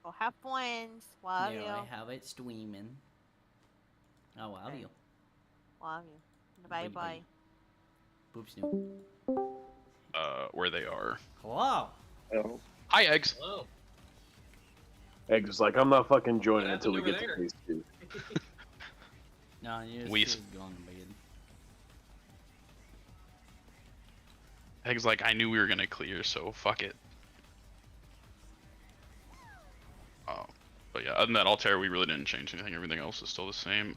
Oh, have fun. Love No, you. I have it streaming. Oh, love Okay. you. Love you. Bye bye. Boop snoop. Where they are. Hello. Oh, Hi, Eggs. Hello. Eggs is like, I'm not fucking joining What until we happened get to over phase 2. No, you're We- just going to bed. Eggs like, I knew we were gonna clear, so fuck it. But yeah, other than that, Altair, we really didn't change anything. Everything else is still the same.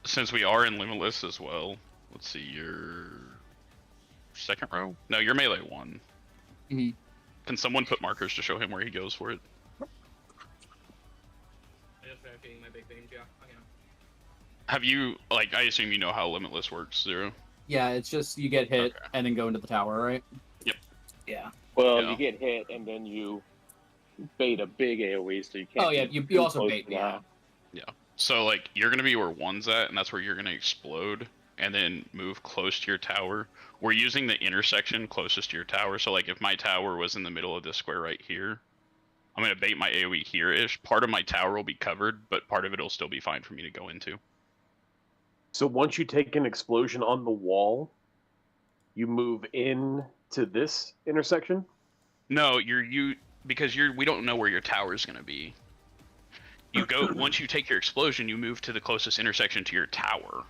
Since we are in Limitless as well, let's see, your second row? No, your melee one. Mhm. Can someone put markers to show him where he goes for it? I just started feeding my big beans, yeah. I know. Have you, like, I assume you know how Limitless works, Zero? yeah, it's just you get hit Okay. and then go into the tower, right? Yep. Yeah. Well, Yeah. you get hit and then you bait a big AoE, so you can't. Oh, yeah, be you too also close bait, to yeah. that. So, like, you're gonna be where one's at, and that's where you're gonna explode, and then move close to your tower. We're using the intersection closest to your tower, so, like, if my tower was in the middle of this square right here, I'm gonna bait my AoE here-ish. Part of my tower will be covered, but part of it will still be fine for me to go into. So once you take an explosion on the wall, you move in to this intersection? No, because we don't know where your tower is gonna be. You go once you take your explosion, you move to the closest intersection to your tower.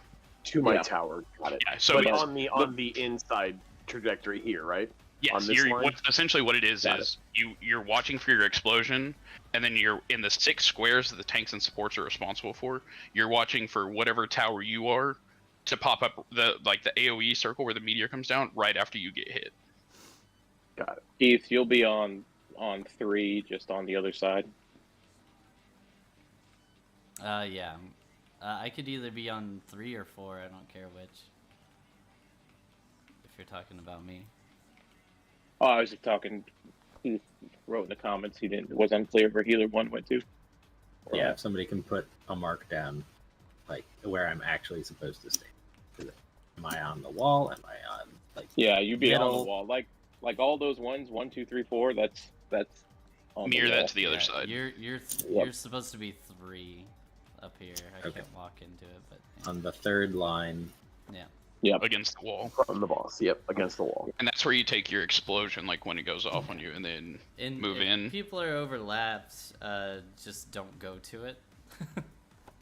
To my Yeah. tower. Got it. Yeah, so but it's- on the inside trajectory here, right? Yes, on this line? essentially what it is Got is you're watching for your explosion, and then you're in the 6 squares that the tanks and supports are responsible for. You're watching for whatever tower you are to pop up the AOE circle where the meteor comes down right after you get hit. Got it. Keith, you'll be on 3, just on the other side. Yeah. I could either be on 3 or 4. I don't care which. If you're talking about me. Oh, I was just talking. He wrote in the comments it was unclear where healer 1 went to. Yeah, if somebody can put a mark down, like where I'm actually supposed to stay. Am I on the wall? Am I on like? Yeah, you'd be on middle? the wall. Like all those ones, 1, 2, 3, 4. That's on Mirror the that wall. to the other side. You're supposed to be 3 up here. I Okay. can't walk into it, but yeah. On the third line. Yep. Against the wall. From the boss. Yep, against the wall. And that's where you take your explosion, like when it goes off on you, and then move if in. people are overlapped, just don't go to it.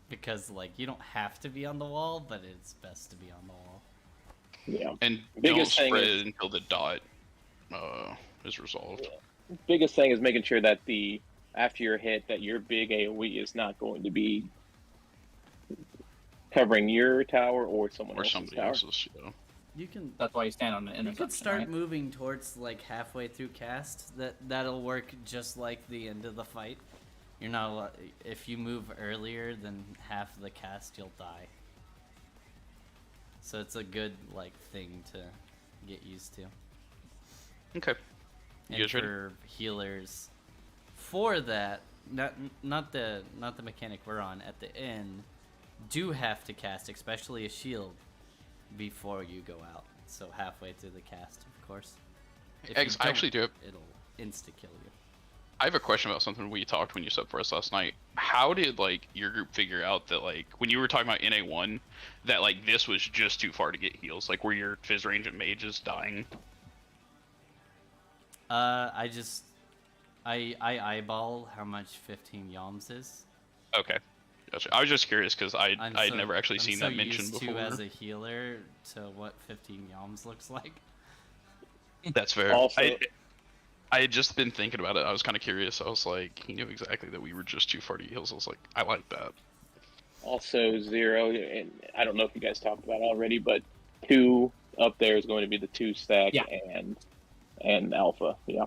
Because like you don't have to be on the wall, but it's best to be on the wall. Yeah. And don't Biggest thing spread is- until the dot is resolved. Biggest thing is making sure that after you're hit, that your big AoE is not going to be covering your tower or someone Or else's somebody tower. else's, You can That's why you stand on the you intersection. could start right? moving towards like halfway through cast. That'll work just like the end of the fight. You're not if you move earlier than half the cast, you'll die. So it's a good like thing to get used to. Okay. You And guys ready? for healers, for that, not the mechanic we're on at the end, do have to cast, especially a shield, before you go out. So halfway through the cast, of course. If Eggs, you I actually don't, do. It'll insta kill you. I have a question about something we talked when you subbed for us last night. How did like your group figure out that like when you were talking about NA1 that like this was just too far to get heals? Like were your Fizz range and mages dying? I eyeball how much 15 yalms is. Okay. Gotcha. I was just curious because I'd so- never actually I'm seen so that mentioned used before. to as a healer to what 15 yalms looks like. That's fair. Also- I had just been thinking about it. I was kind of curious. I was like, he knew exactly that we were just too far to get heals. I was like, I like that. Also, 0, and I don't know if you guys talked about it already, but 2 up there is going to be the 2 stack Yeah. and alpha. Yeah.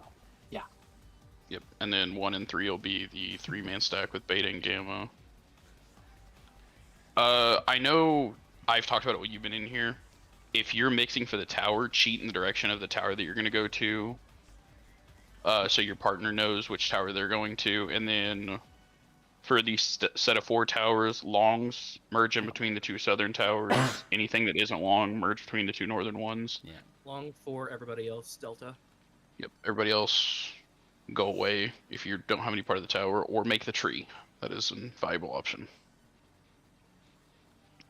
Yep. And then 1 and 3 will be the 3-man stack with beta and gamma. I know I've talked about it when you've been in here. If you're mixing for the tower, cheat in the direction of the tower that you're going to go to. So your partner knows which tower they're going to. And then for the set of 4 towers, longs merge in between the 2 southern towers. Anything that isn't long, merge between the 2 northern ones. Yeah. Long for everybody else, Delta. Yep. Everybody else go away if you don't have any part of the tower, or make the tree. That is a viable option.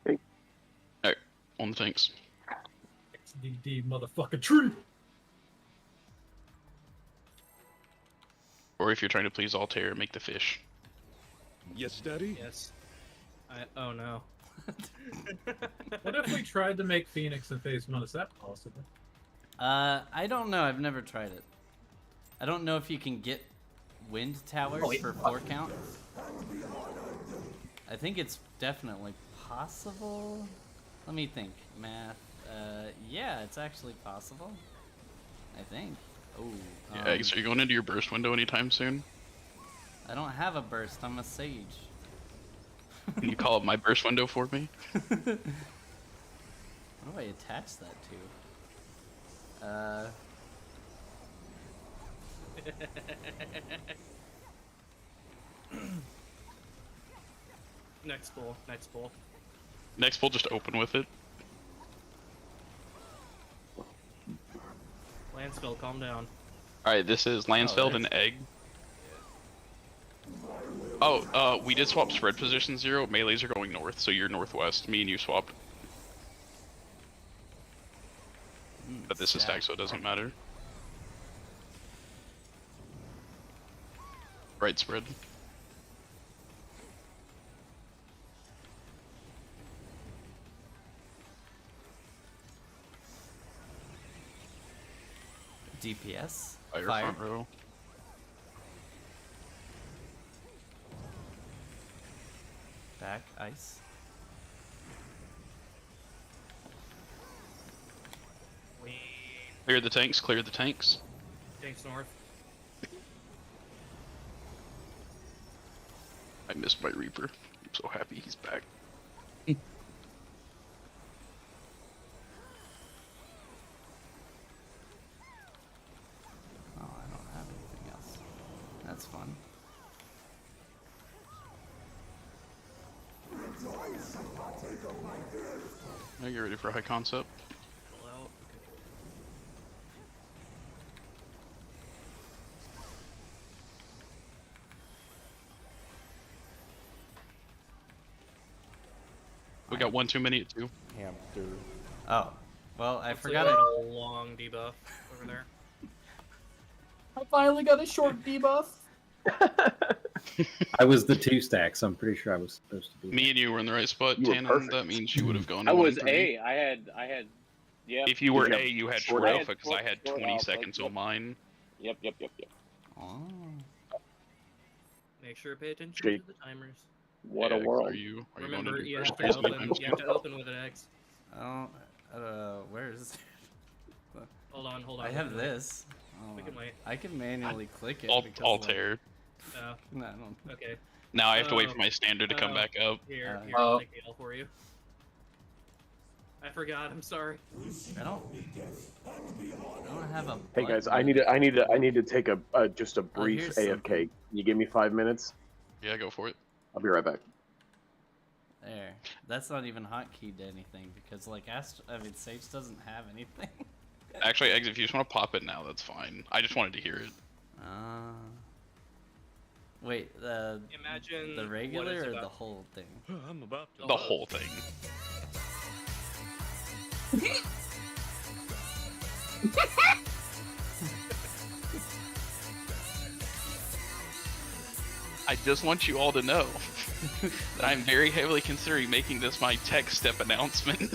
Okay. Alright, on the tanks. XDD motherfucking tree. Or if you're trying to please Altair, make the fish. Yes, Daddy? Yes. Oh no. What if we tried to make Phoenix and Phase One? Is that possible? I don't know. I've never tried it. I don't know if you can get wind towers for 4 count. I think it's definitely possible. Let me think. Math. Yeah, it's actually possible. I think. Oh. Yeah, Eggs, are you going into your burst window anytime soon? I don't have a burst. I'm a sage. Can you call up my burst window for me? What do I attach that to? Next bowl. Next bowl. Next, we'll just open with it. Lansville, calm down. Alright, this is Lansfeld and Egg. Oh, we did swap spread position 0. Melees are going north, so you're northwest. Me and you swapped. But this is stacked, so it doesn't matter. Right spread. DPS. Fire front row. Back ice. Clear the tanks, clear the tanks. Tanks north. I missed my Reaper. I'm so happy he's back. Oh, I don't have anything else. That's fun. Now get ready for high concept. Pull out. We got one too many at 2. Hamster. Oh, well, I Looks like forgot we it. got a long debuff over there. I finally got a short debuff. I was the 2 stack, so I'm pretty sure I was supposed to be. Me and you were in the right spot, You were Tannen. perfect. That means you would have gone. I to was 1-3. A. I had. Yeah. If you were Yeah. A, you had Short short alpha. alpha because I had Short 20 alpha, seconds yep. on mine. Yep. Oh. Make sure to pay attention Jake. to the timers. What Eggs, a world. Are you Remember, going to you do have first to phase open. weapons? You have to open with an X. Oh. Where is it? Hold on. I have this. We can wait. I can manually click it. Alt because, Altair. No, I don't. Okay. Now I have to wait for my standard to come back up. Here, Uh, I'll take the L for you. I forgot. I'm sorry. I don't have a. Hey guys, button. I need to take a just a brief here's AFK. something. Can you give me 5 minutes? Yeah, go for it. I'll be right back. There. That's not even hotkeyed to anything because like Sage doesn't have anything. Actually, Eggs, if you just want to pop it now, that's fine. I just wanted to hear it. Wait, Imagine the what regular it's or about. the whole thing? I'm about to. The whole thing. I just want you all to know that I'm very heavily considering making this my tech step announcement.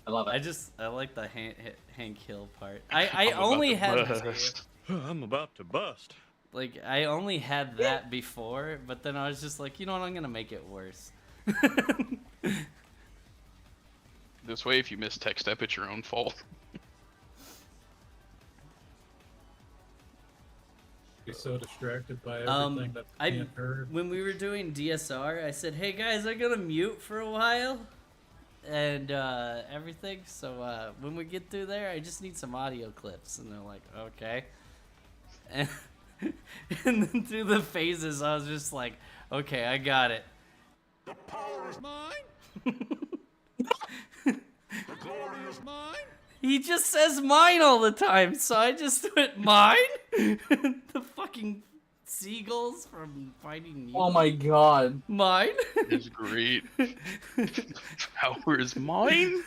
I love it. I like the Hank Hill part. I only had I'm about to bust. like I only had that before, but then I was just like, you know what, I'm gonna make it worse. This way, if you miss tech step, it's your own fault. You're so distracted by everything that I can't hurt. when we were doing DSR, I said, hey guys, I'm gonna mute for a while and everything. So when we get through there, I just need some audio clips, and they're like, okay. And and then through the phases, I was just like, okay, I got it. The power is mine. The glory is mine. He just says mine all the time, so I just went mine. The fucking seagulls from Finding Nemo. Oh my god. Mine. It's great. Power is mine.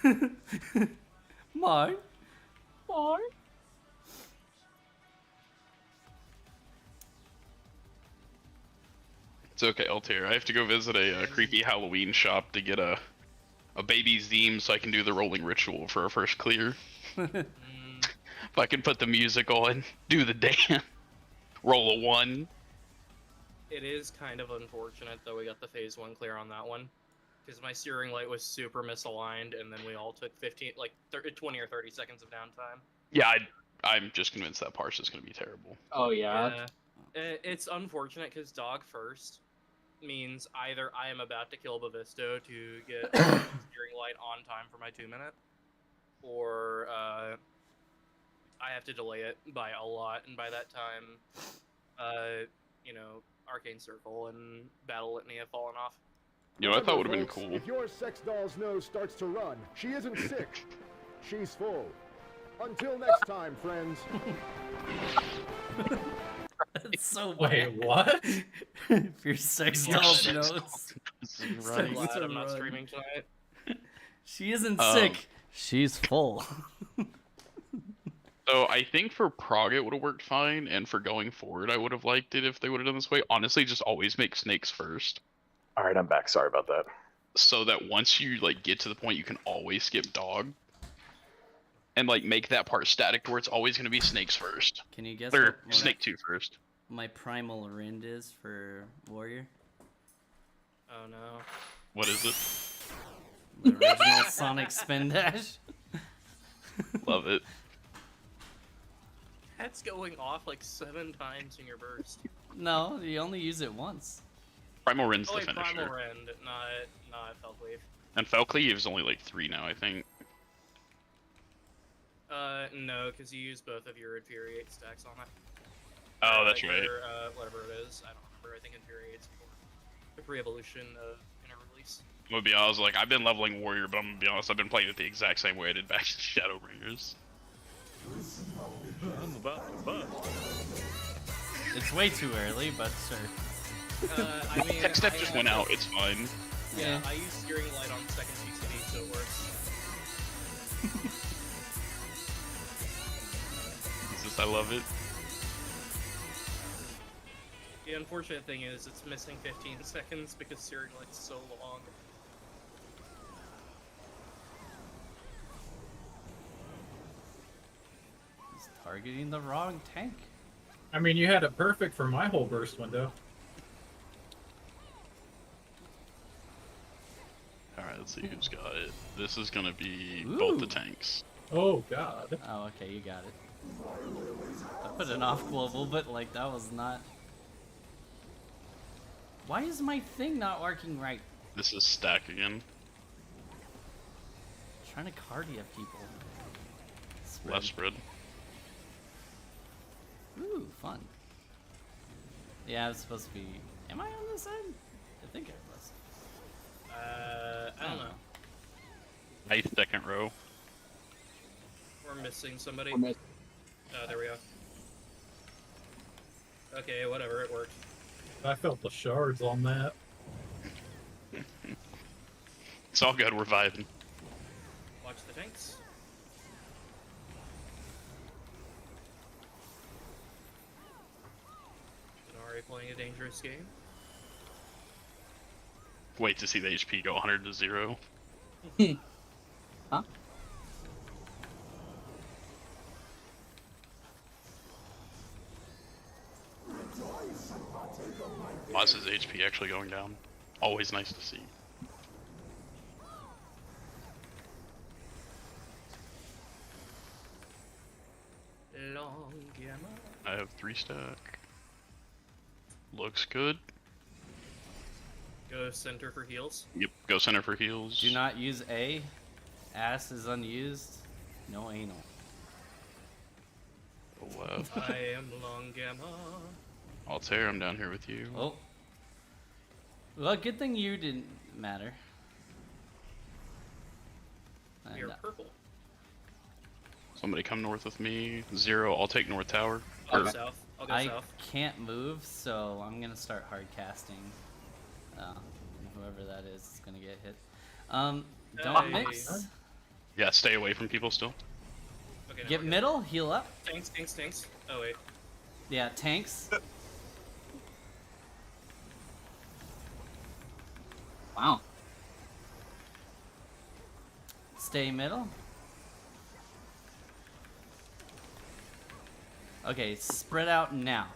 Mine. Mine. It's okay, Altair. I have to go visit a creepy Halloween shop to get a baby's theme so I can do the rolling ritual for our first clear. If I can put the music on, do the dance, roll a 1. It is kind of unfortunate that we got the phase 1 clear on that one, because my steering light was super misaligned, and then we all took 20 or 30 seconds of downtime. Yeah, I'm just convinced that parse is going to be terrible. Oh yeah. It's unfortunate because dog first means either I am about to kill Bavisto to get the steering light on time for my 2-minute, or I have to delay it by a lot, and by that time, you know, Arcane Circle and Battle Litany have fallen off. You know, I thought would have been Folks, cool. If your sex doll's nose starts to run, she isn't sick. She's full. Until next time, friends. That's so Wait, bad. what? If your sex Your doll sex knows. I'm Starting glad to I'm not run. streaming tonight. She isn't sick. She's full. So I think for Prague it would have worked fine, and for going forward I would have liked it if they would have done this way. Honestly, just always make snakes first, All right, I'm back. Sorry about that. so that once you like get to the point you can always skip dog, and like make that part static to where it's always going to be snakes first. Can you guess Or what snake 2 first. my primal rend is for warrior? Oh no. What is it? The original Sonic Spin Dash. Love it. That's going off like 7 times in your burst. No, you only use it once. Primal Ren's Oh the wait, finisher. Primal Rend, not Felcleave. And Felcleave is only like 3 now, I think. No, because you use both of your Infuriate stacks on it. Oh, Or, that's like, right. your, whatever it is, I don't remember. I think Infuriate's for the re-evolution of inner release. I'm gonna be honest, like I've been leveling warrior, but I'm gonna be honest, I've been playing it the exact same way I did back in Shadowbringers. I'm about to bust. It's way too early, but sure. I mean, Tech step I just have- went out, it's fine. Yeah, I use steering light on second CCD, so it works. It's just I love it. The unfortunate thing is it's missing 15 seconds because steering light's so long. He's targeting the wrong tank. I mean, you had it perfect for my whole burst window. Alright, let's see who's got it. This is gonna be both the tanks. Oh god. Oh, okay, you got it. I put an off global, but like that was not. Why is my thing not working right? This is stack again. trying to cardia people. Left spread. Ooh, fun. Yeah, it's supposed to be. Am I on this end? I think I was. I don't know. Ninth, second row. We're missing somebody. We're Oh, there we go. Okay, whatever, it worked. I felt the shards on that. It's all good, we're vibing. Watch the tanks. Denari playing a dangerous game. Wait to see the HP go 100 to 0. Huh? Boss's HP actually going down. Always nice to see. Long gamma. I have 3 stack. Looks good. Go center for heals. Yep, go center for heals. Do not use A. Ass is unused. No anal. Left. I am long gamma. Altair, I'm down here with you. Oh. Well, good thing you didn't matter. You're And, purple. Somebody come north with me. 0, I'll take north tower. I'll Or- go south. I'll go I south. can't move, so I'm gonna start hard casting. Whoever that is gonna get hit. Don't Hey. mix. yeah, stay away from people still. Okay, no, Get we're good. middle, heal up. Tanks. Oh wait. Yeah, tanks. Wow. Stay middle. Okay, spread out now.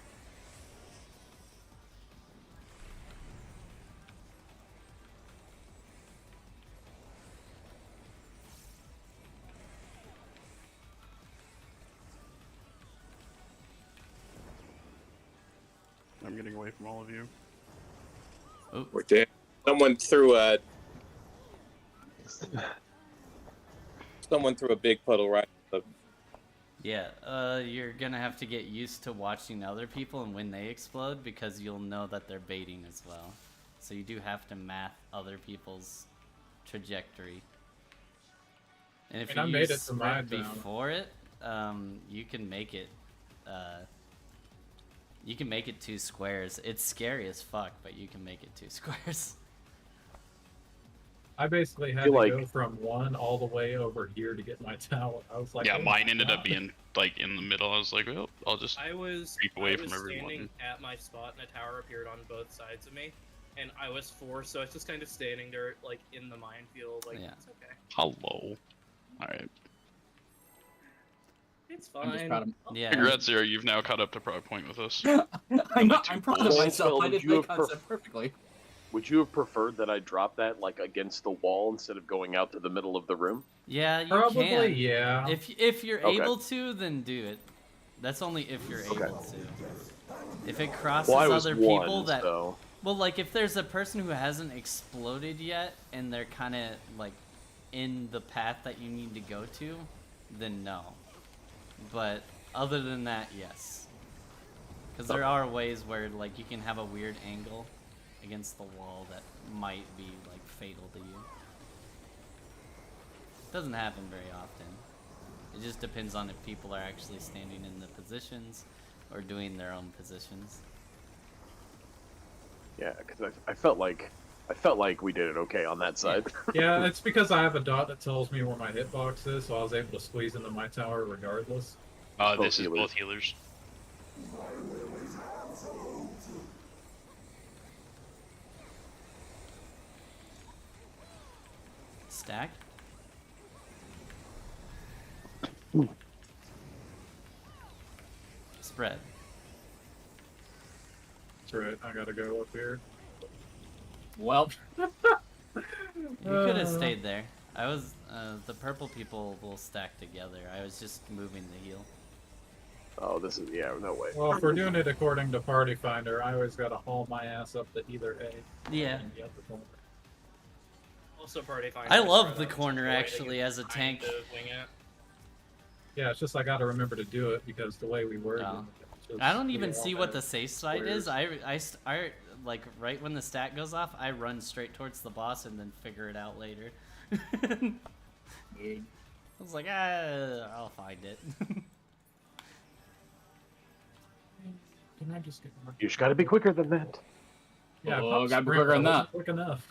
I'm getting away from all of you. We're dead. Someone threw a big puddle right. Yeah, you're gonna have to get used to watching other people and when they explode because you'll know that they're baiting as well. So you do have to math other people's trajectory. And if I you made use it to my sprint town. before it, you can make it. You can make it 2 squares. It's scary as fuck, but you can make it 2 squares. I basically had to go from 1 all the way over here to get my tower. I was like, yeah, oh mine my ended up God. being like in the middle. I was like, well, I'll just I was creep away I from was everyone. standing at my spot, and a tower appeared on both sides of me, and I was forced, so I was just kind of standing there, like in the minefield, like Yeah. it's okay, Hello. Alright. it's I'm just fine. proud of Yeah. Congrats, Zero. You've now caught up to Prog Point with us. I'm proud of Well, myself. I would did you my have concept perfectly. Would you have preferred that I drop that like against the wall instead of going out to the middle of the room? Yeah, you Probably, can. yeah. If you're Okay. able to, then do it. That's only if you're Okay. able to. If it crosses Well, I was other one, people that so... well, like if there's a person who hasn't exploded yet and they're kind of like in the path that you need to go to, then no. But other than that, yes. Because there are ways where like you can have a weird angle against the wall that might be like fatal to you. Doesn't happen very often. It just depends on if people are actually standing in the positions or doing their own positions. Yeah, because I felt like we did it okay on that side. Yeah, it's because I have a dot that tells me where my hitbox is, so I was able to squeeze into my tower regardless. This is both healers. Stack? Spread. That's right, I gotta go up here. Well, You could have stayed there. I was, the purple people will stack together. I was just moving the heal. Oh, this is, yeah, no way. Well, if we're doing it according to Party Finder, I always gotta haul my ass up to either A. Yeah. and the other corner. Also, party finder. I love spread the out to corner avoid actually it, as a kind tank. of wing it. Yeah, it's just I gotta remember to do it because the way we were. Oh. it's just- I don't we even all see what have the safe side is. squares. I like right when the stat goes off, I run straight towards the boss and then figure it out later. I was like, I'll find it. Can I just get more? You just gotta be quicker than that. Yeah, Oh, pop gotta be sprint, quicker than I wasn't that. Quick enough.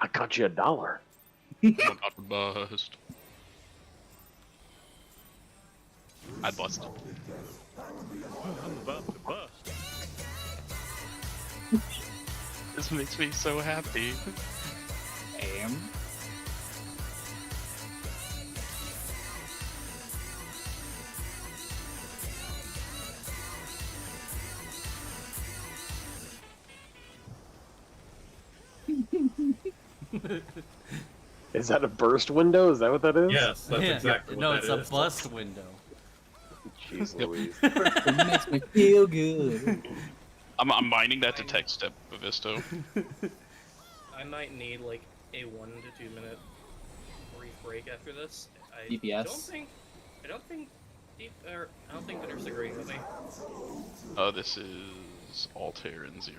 I got you $1. I'm about to bust. I busted. I'm about to bust. This makes me so happy. Is that a burst window? Is that what that is? Yes, that's Yeah. exactly what No, that it's a is. bust window. Jeez Louise. It makes me feel good. I'm mining that to text step Visto. I might need like a 1 to 2 minute brief break after this. I DPS. I don't think Winter's agreeing with me. This is Altair and 0.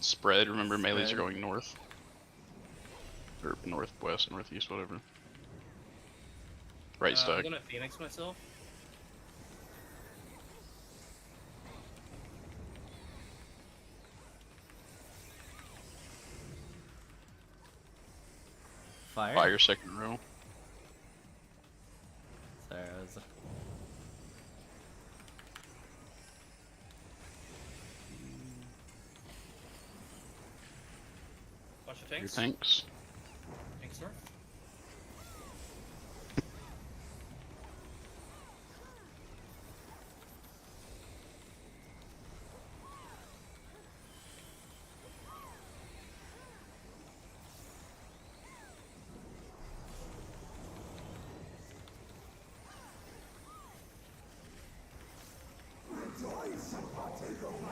Spread, remember melees are Spread. going north. Or northwest, northeast, whatever. Right I'm stack. gonna Phoenix myself. Fire. Fire second row. Sorry, I was. Watch the Your tanks. tanks. Tanks north.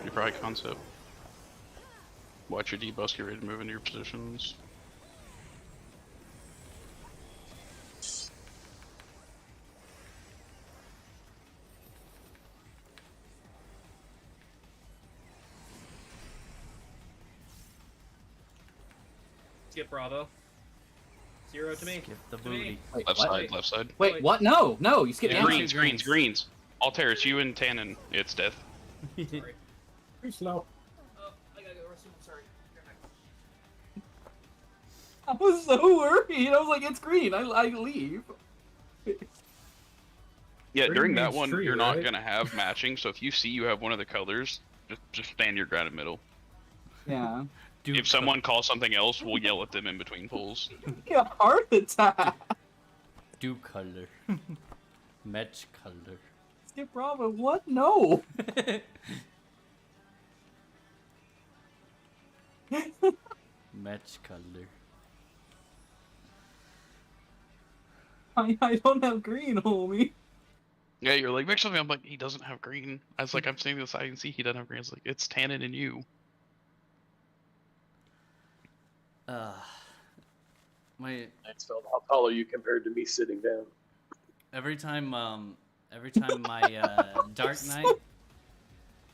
Your probably concept. Watch your debuffs, get ready to move into your positions. Skip Bravo. 0 to me. Skip the To me. booty. Wait, Left what? side, left side. Wait, what? No, no, you skipped Yeah. down. Greens, two greens, greens. greens. Altair, it's you and Tannen. It's death. Sorry. Too slow. Oh, I gotta go restroom. Sorry. I was so worried. I was like, it's green. I leave. Yeah, Green during that means one, tree, you're not right? gonna have matching. So if you see you have one of the colors, just stand your ground in middle. Yeah. Do If someone calls something else, we'll yell at them in between pulls. Get a heart attack. do color. Match color. Skip Bravo. What? No. Match color. I don't have green, homie. Yeah, you're like, make something. I'm like, he doesn't have green. I was like, I'm standing beside and see he doesn't have green. It's like, it's Tannen and you. My Thanks, Phil. How tall are you compared to me sitting down? every time my Dark Knight,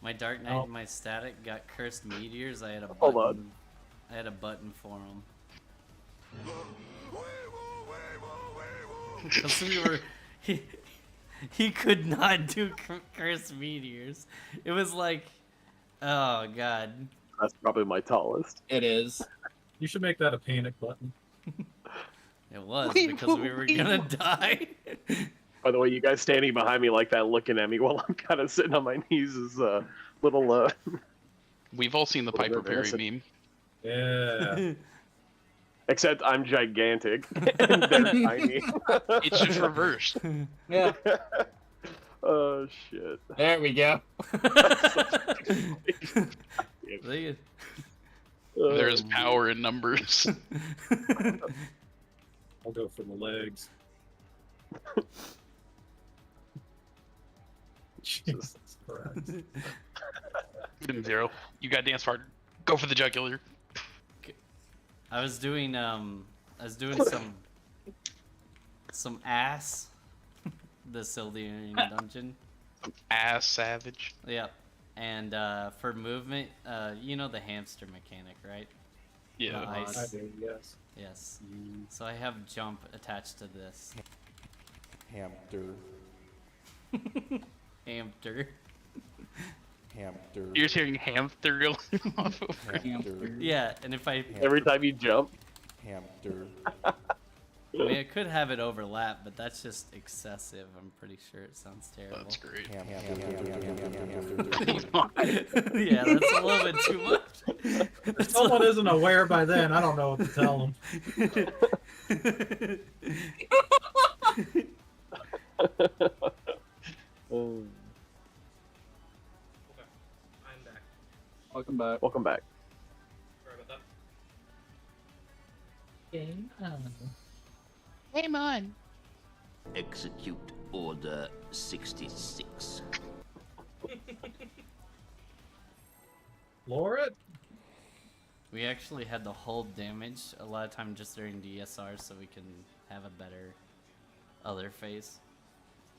and my static got cursed meteors, I had a button. Hold on. I had a button for him. Because we were, he could not do cursed meteors. It was like, oh god. That's probably my tallest. It is. You should make that a panic button. It was because we were gonna die. By the way, you guys standing behind me like that, looking at me while I'm kind of sitting on my knees is a little. We've all seen the Little Piper bit Perry innocent. meme. Yeah. Except I'm gigantic and they're tiny. It's just reversed. Yeah. Oh shit. There we go. They- There's power in numbers. I'll go for the legs. Jesus Christ. 0. You got dance hard. Go for the jugular. I was doing some ass. The Syldian dungeon. Ass savage. Yep. And for movement, you know the hamster mechanic, right? Yeah. Nice. I do, yes. Yes. So I have jump attached to this. Hamster. Hamster. Hamster. You're just hearing hamster going off over. Hamster. Yeah, and if I Every time you jump. Hamster. I mean, I could have it overlap, but that's just excessive. I'm pretty sure it sounds terrible. That's great. Yeah, that's a little bit too much. If someone isn't aware by then, I don't know what to tell them. Oh, Okay. I'm back. Welcome back. welcome back. Sorry about that. Game on. Execute Order 66. Lower it? We actually had to hold damage a lot of time just during DSR so we can have a better other phase.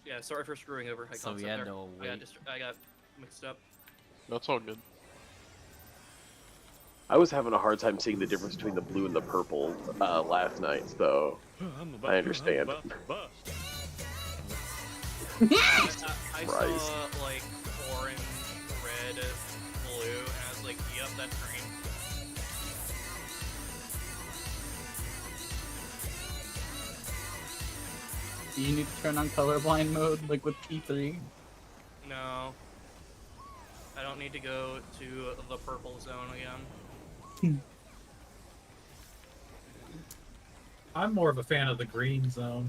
Yeah, sorry for screwing over high So we concept had there. to wait. I got mixed up. That's all good. I was having a hard time seeing the difference between the blue and the purple last night, so I understand. I'm about to bust. I Christ. saw like orange, red, blue, and I was like, yep, that's green. Do you need to turn on colorblind mode, like with P3? No. I don't need to go to the purple zone again. I'm more of a fan of the green zone.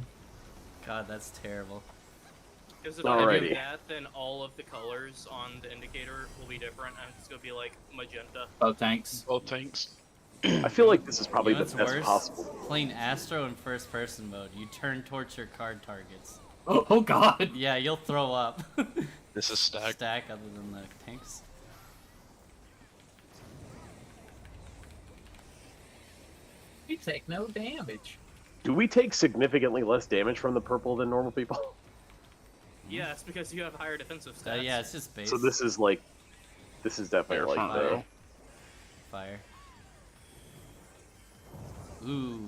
God, that's terrible. Because if I do Alrighty. that, then all of the colors on the indicator will be different, and it's gonna be like magenta. Oh, thanks. Well, thanks. I feel like this is probably You know the what's best worse? possible. Playing Astro in first person mode, you turn towards your card targets. Oh god! Yeah, you'll throw up. This is stacked. Stack other than the tanks. You take no damage. Do we take significantly less damage from the purple than normal people? Yes, because you have higher defensive stats. Yeah, it's just base. So this is like, this is definitely Fair like front the. row. Fire. Ooh.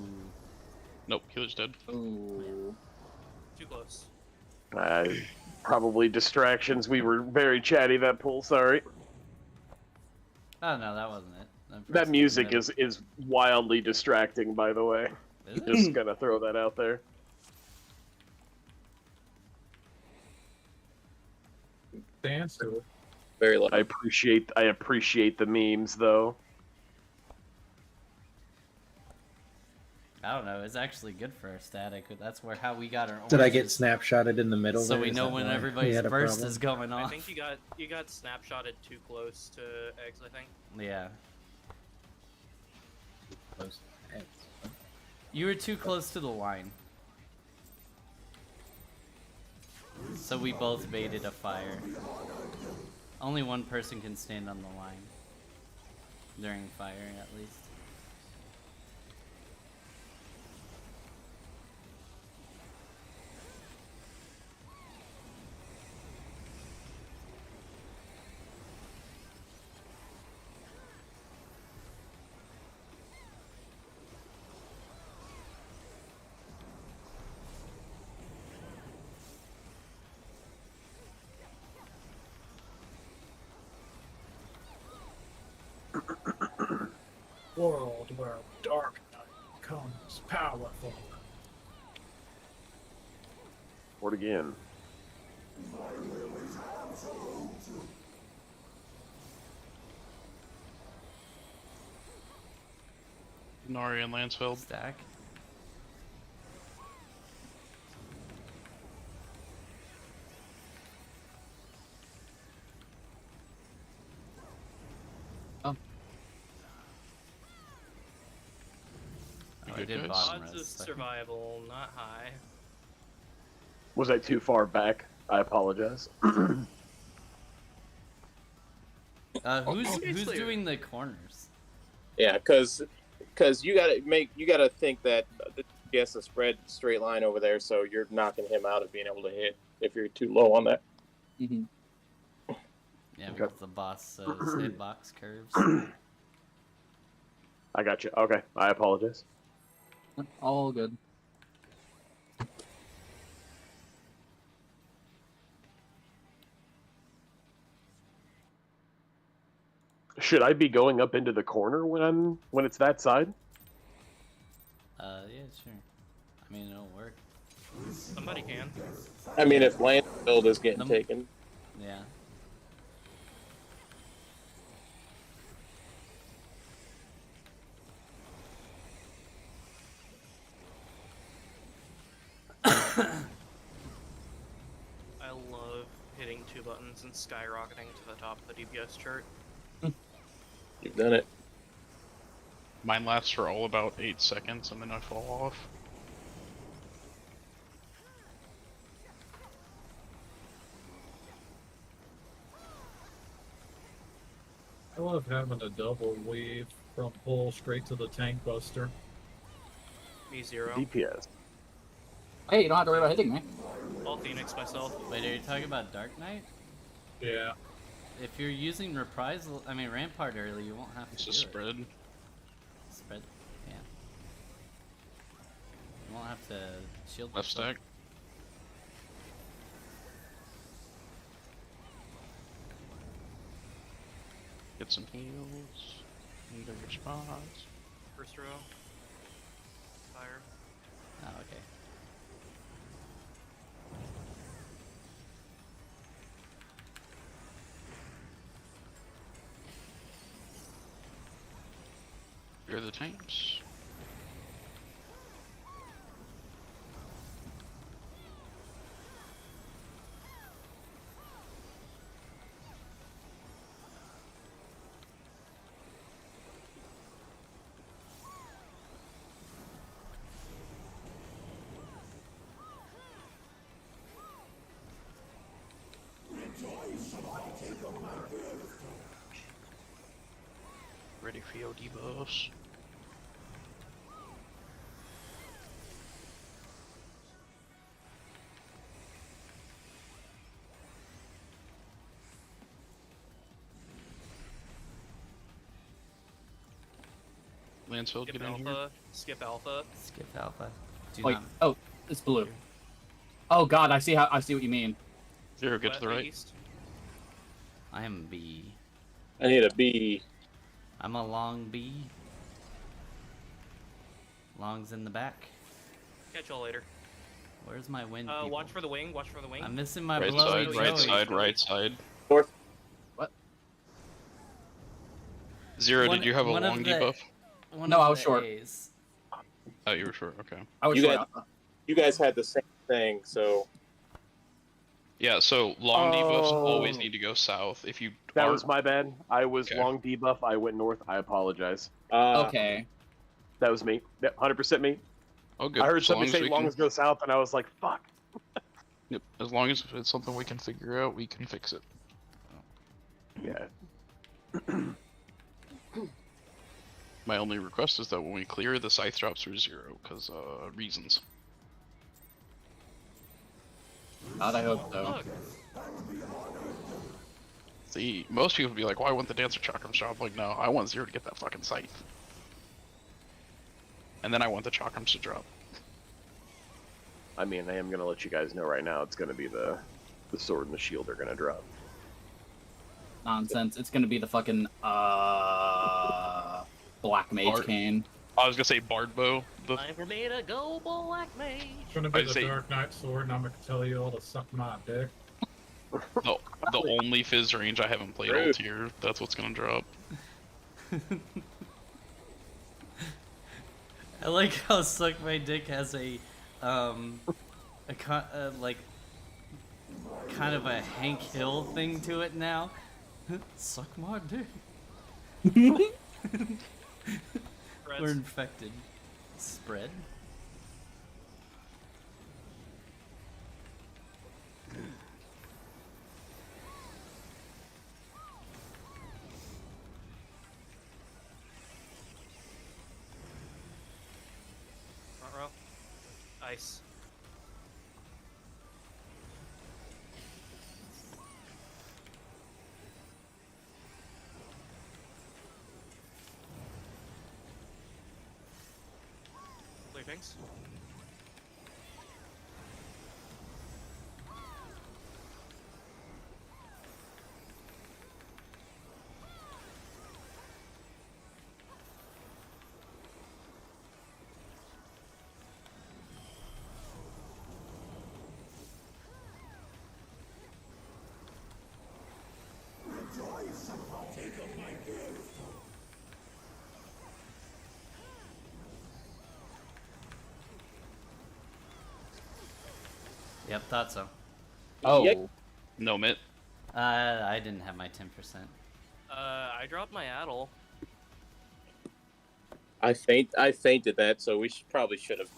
Nope, healer's dead. Ooh. Too close. Probably distractions. We were very chatty that pool. Sorry. Oh no, that wasn't it. That music is wildly distracting, by the way. Is it? Just gonna throw that out there. Dance to it. Very low. I appreciate the memes though. I don't know. It's actually good for our static. That's how we got our. Did I get oranges. snapshotted in the middle? So there? we Is know that when why we everybody's had a burst problem? is going I off. think you got snapshotted too close to eggs. I think. Yeah. Close. You were too close to the line. So we both baited a fire. Only one person can stand on the line. During fire, at least. World where dark night becomes powerful. Word again. Nari and Lansfeld. Stack. Oh, I did bottom Odds of rest. survival not high. Was I too far back? I apologize. Who's Obviously. doing the corners? Yeah, because you gotta think that he has to spread straight line over there, so you're knocking him out of being able to hit if you're too low on that. Mm-hmm. Yeah, because the boss hitbox curves. I got you. Okay, I apologize. All good. Should I be going up into the corner when it's that side? Yeah, sure. I mean, it'll work. Somebody can. I mean, if Lansfield is getting taken. Yeah. I love hitting two buttons and skyrocketing to the top of the DPS chart. You've done it. Mine lasts for all about 8 seconds and then I fall off. I love having a double weave from pull straight to the tank buster. Me zero. DPS. Hey, you don't have to worry about hitting me. I'll Phoenix myself. Wait, are you talking about Dark Knight? Yeah. If you're using Reprisal, I mean Rampart early, you won't have to It's do a spread. it. Spread? Yeah. You won't have to shield Left yourself. stack. Get some heals. Need your spots. First row. Fire. Oh, okay. Here are the tanks. Ready for your debuffs. Lancefield, Skip get in here. alpha. Skip alpha. Skip alpha. Do Wait, not. oh, it's blue. Oh god, I see what you mean. Zero, get to the right. East. I am B. I need a B. I'm a long B. Long's in the back. Catch y'all later. Where's my wind? people? Watch for the wing. Watch for the wing. I'm missing my Right blowy side, right Joey. side, right side. North. What? Zero, One- did you have a one of long the- debuff? One No, of I was the short. A's. Oh, you were short, okay. I was You short. You guys had the same thing, so Yeah, so long debuffs always Oh. need to go south. If you That are- was my bad. I was Okay. long debuff. I went north. I apologize. Okay. That was me. 100% me. Oh, good. I heard As long somebody as say we long can- as go south, and I was like, fuck. Yep. As long as it's something we can figure out, we can fix it. Yeah. My only request is that when we clear, the scythe drops are 0, because reasons. God, I hope so. Look. See, most people would be like, "Well, I want the dancer chakrams drop." Like, no, I want 0 to get that fucking scythe, and then I want the chakrams to drop. I mean, I am gonna let you guys know right now. It's gonna be the sword and the shield are gonna drop. Nonsense. It's gonna be the fucking black mage Bard. cane. I was gonna say Bardbow. The Time for me to go, black mage. It's gonna be I'd the say- Dark Knight sword, and I'm gonna tell you all to suck my dick. the only Fizz range I haven't played all Rude. tier. That's what's gonna drop. I like how Suck My Dick has a like kind of a Hank Hill thing to it now. Suck my dick. We're infected. Spread. Front row. Ice. Clear things. Yep, thought so. Oh. Yep. No mitt. I didn't have my 10%. I dropped my addle. I fainted that, so we probably should have.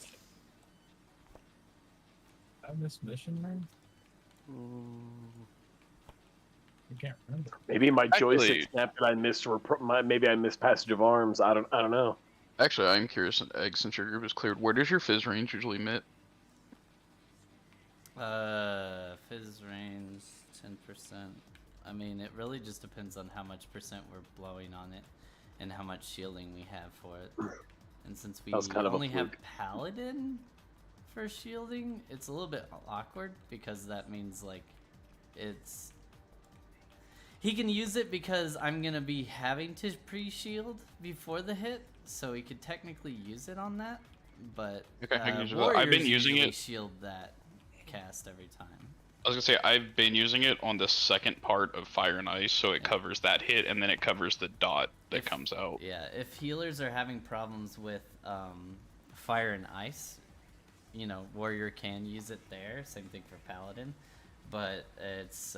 I missed mission, man. I can't remember. Maybe my joystick Actually- snapped and I missed, or maybe I missed Passage of Arms. I don't know. Actually, I'm curious, Egg, since your group is cleared, where does your Fizz range usually mitt? Fizz range 10%. I mean, it really just depends on how much percent we're blowing on it, and how much shielding we have for it. And since we That was kind of a only have fluke. Paladin for shielding, it's a little bit awkward because that means like it's He can use it because I'm gonna be having to pre-shield before the hit, so he could technically use it on that. But Okay, I can use it. warriors I've been using usually it. shield that cast every time. I was gonna say I've been using it on the second part of Fire and Ice, so it covers that hit, and then it covers the dot that comes out. Yeah, if healers are having problems with fire and ice, you know, warrior can use it there. Same thing for paladin, but it's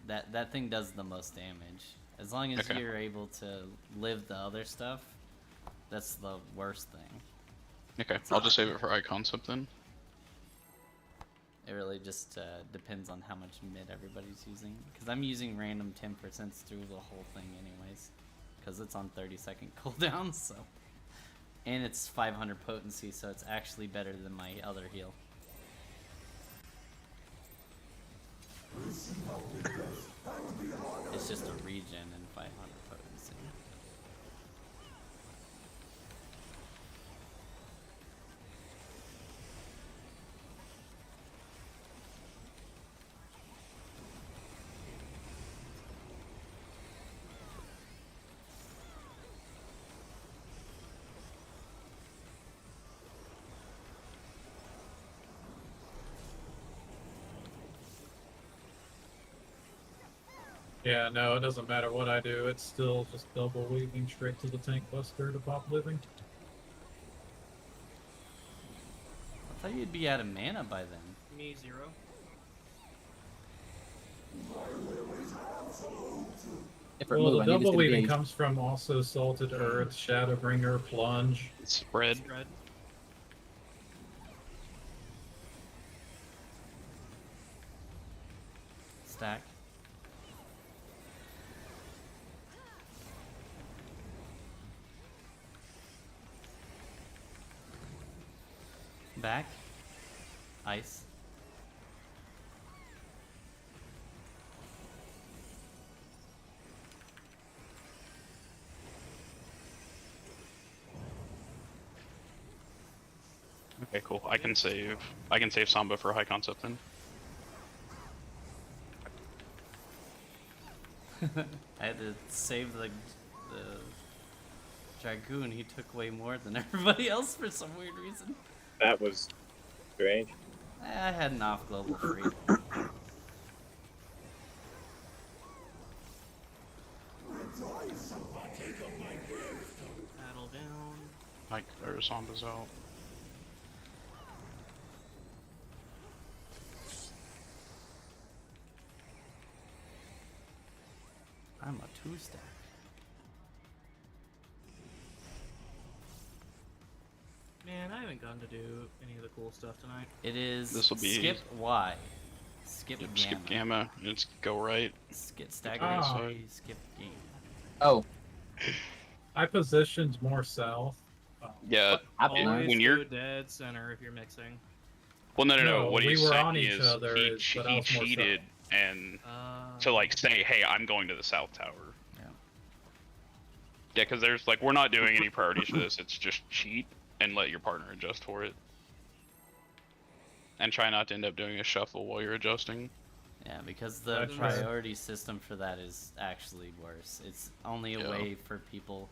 that thing does the most damage. As long as Okay. you're able to live the other stuff, that's the worst thing. Okay, I'll just save it for Icon something. It really just depends on how much mid everybody's using. Because I'm using random 10% through the whole thing anyways. Because it's on 30-second cooldown, so. And it's 500 potency, so it's actually better than my other heal. It's just a regen and 500 potency. Yeah, no, it doesn't matter what I do. It's still just double weaving straight to the tank buster to pop living. I thought you'd be out of mana by then. Me 0. Different Well, move. the I need double to weaving engage. comes from also Salted Earth, Shadowbringer, Plunge. Spread. Spread. Stack. Back. Ice. Okay, cool. I can save Samba for high concept then. I had to save the Dragoon. He took way more than everybody else for some weird reason. That was strange. I had an off global free. Battle down. Like, there's Samba's out. I'm a 2-stack. Man, I haven't gotten to do any of the cool stuff tonight. It is This'll be- skip Y. Skip Yep, gamma. skip gamma. Let's go right. Skip stagger Ah. Y, skip gamma. Oh, I positioned more south. Yeah. happened? Always when go you're dead center if you're mixing. well, no. No, What we he's were saying on each is other, he, but I he was more cheated and to So like say, hey, I'm going to the south tower. Yeah. Yeah, because there's like we're not doing any priorities for this. It's just cheat and let your partner adjust for it, and try not to end up doing a shuffle while you're adjusting. Yeah, because the That's right. priority system for that is actually worse. It's only a Yeah. way for people,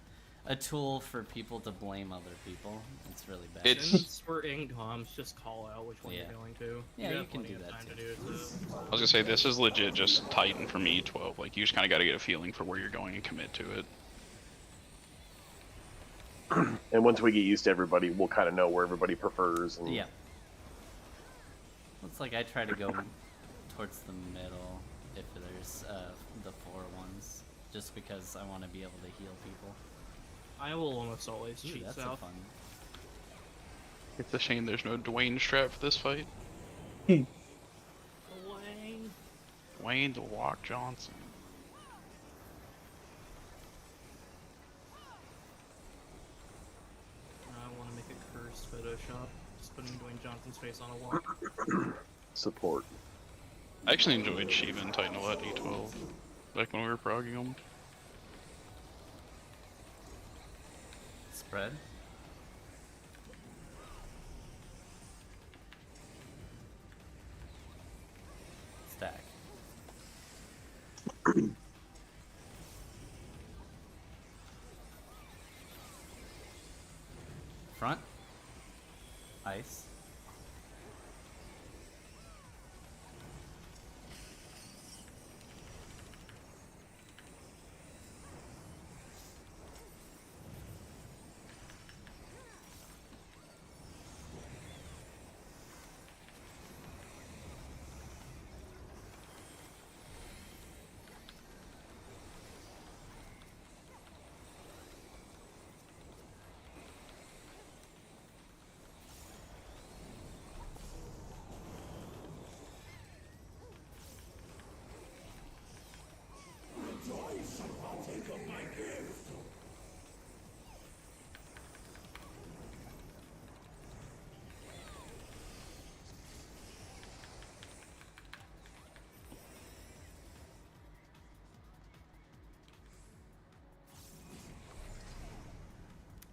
a tool for people to blame other people. It's really bad. It's- since we're in comms, just call out which one Yeah. you're going to. Yeah, you have can plenty do of that time too. to do it, so. I was gonna say this is legit just Titan from E12. Like you just kind of got to get a feeling for where you're going and commit to it. And once we get used to everybody, we'll kind of know where everybody prefers. And Yeah. Looks like I try to go towards the middle if there's the 4 ones, just because I want to be able to heal people. I will almost always Ooh, cheat that's south. a fun. It's a shame there's no Dwayne strap for this fight. Dwayne. Dwayne the Walk Johnson. I want to make a cursed Photoshop. Just putting Dwayne Johnson's face on a wall. support. I actually enjoyed Shiva and Titan a lot in E12. Like when we were progging them. Spread. Stack. Front. Ice.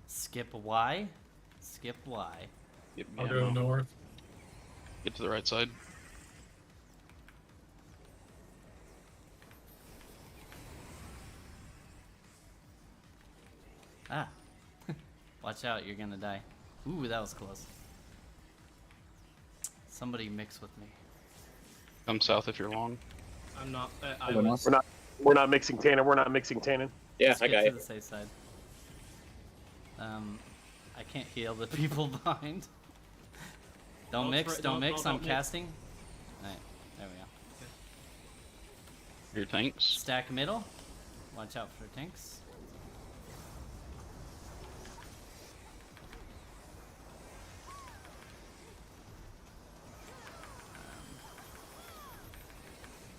Skip Y. Skip Y. Yep, I'll yeah, go no. north. Get to the right side. Ah. Watch out, you're gonna die. Ooh, that was close. Somebody mix with me. Come south if you're long. I'm not. We're not mixing Tannen. We're not mixing Tannen. Yeah, Let's I get got to it. the safe side. I can't heal the people behind. Don't mix, don't mix, I'm casting. Alright, there we go. Your tanks. Stack middle. Watch out for tanks.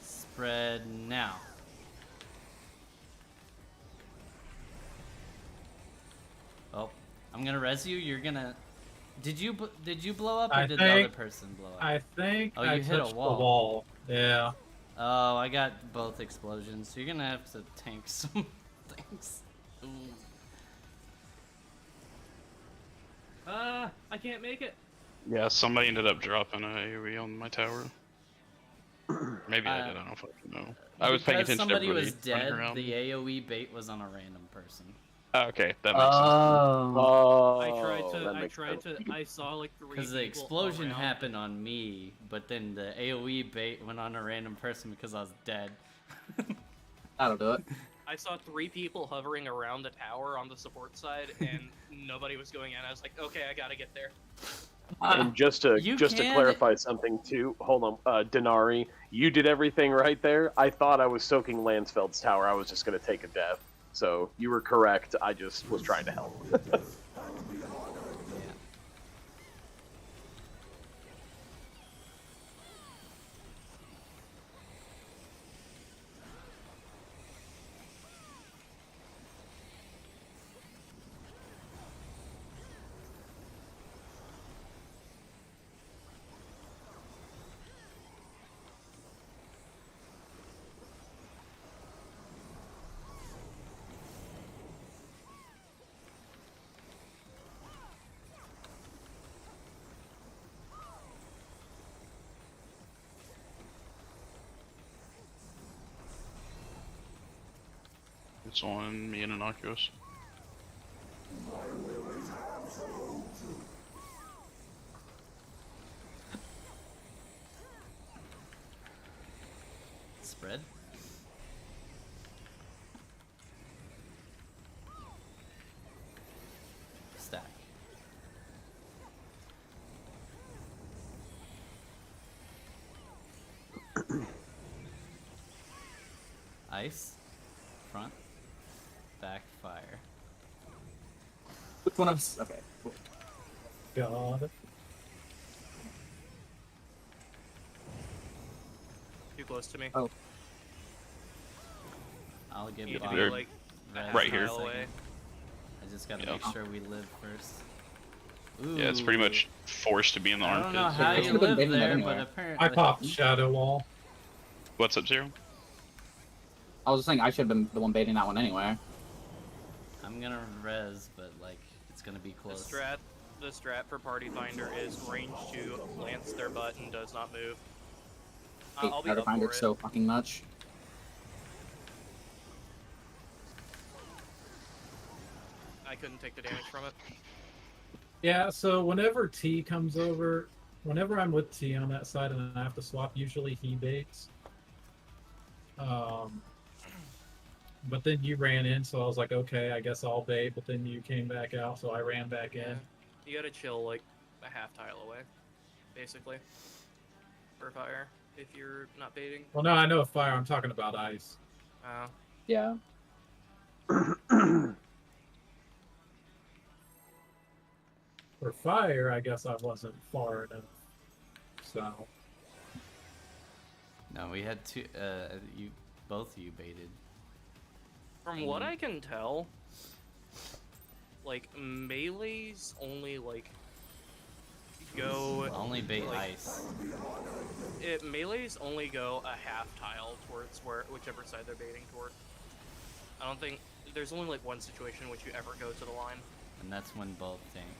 Spread now. Oh, I'm gonna res you. You're gonna. Did you blow up, or did the other person blow up? I think Oh, I you hit a touched wall. the wall. Yeah. Oh, I got both explosions, so you're gonna have to tank some things. Ooh. I can't make it. Yeah, somebody ended up dropping a AoE on my tower. Maybe I did. I don't fucking know. I was paying Because attention to somebody everybody was dead, running around. the AoE bait was on a random person. Oh, okay, that makes sense. Oh, I saw like 3 Because the people explosion around. happened on me, but then the AoE bait went on a random person because I was dead. That'll do it. I saw 3 people hovering around the tower on the support side, and nobody was going in. I was like, okay, I gotta get there. And just to You to can- clarify something too, hold on, Denari, you did everything right there. I thought I was soaking Lansfeld's tower. I was just gonna take a death. So you were correct. I just was trying to help. It's on me and Innocuous. Spread. Stack. Ice. Front. Back. Fire. Which one of us? Okay. Cool. God. Too close to me. Oh. I'll give You need to bottom be They're like a res half right in a here. mile second. away. I just gotta Yeah. make sure we live first. Yeah, it's pretty Ooh. much forced to be in the I don't know armpits. how It you should've been live baiting that there, anyway. but apparently. I popped Shadow Wall. What's up, Zero? I was just saying I should have been the one baiting that one anyway. I'm gonna res, but like it's gonna be The close. strat for Party Finder is range to lance their butt and does not move. I hate I'll be Powder up for Finder it. so fucking much. I couldn't take the damage from it. Yeah, so whenever T comes over, whenever I'm with T on that side and I have to swap, usually he baits. But then you ran in, so I was like, okay, I guess I'll bait. But then you came back out, so I ran back in. You gotta chill like a half tile away, basically, for fire if you're not baiting. Well, no, I know fire. I'm talking about ice. Oh. Yeah. For fire, I guess I wasn't far enough. So. No, we had two. Both of you baited. From what I can tell, like melees only like go Only bait like, ice. Melees only go a half tile towards whichever side they're baiting toward. I don't think there's only like one situation in which you ever go to the line. And that's when both melees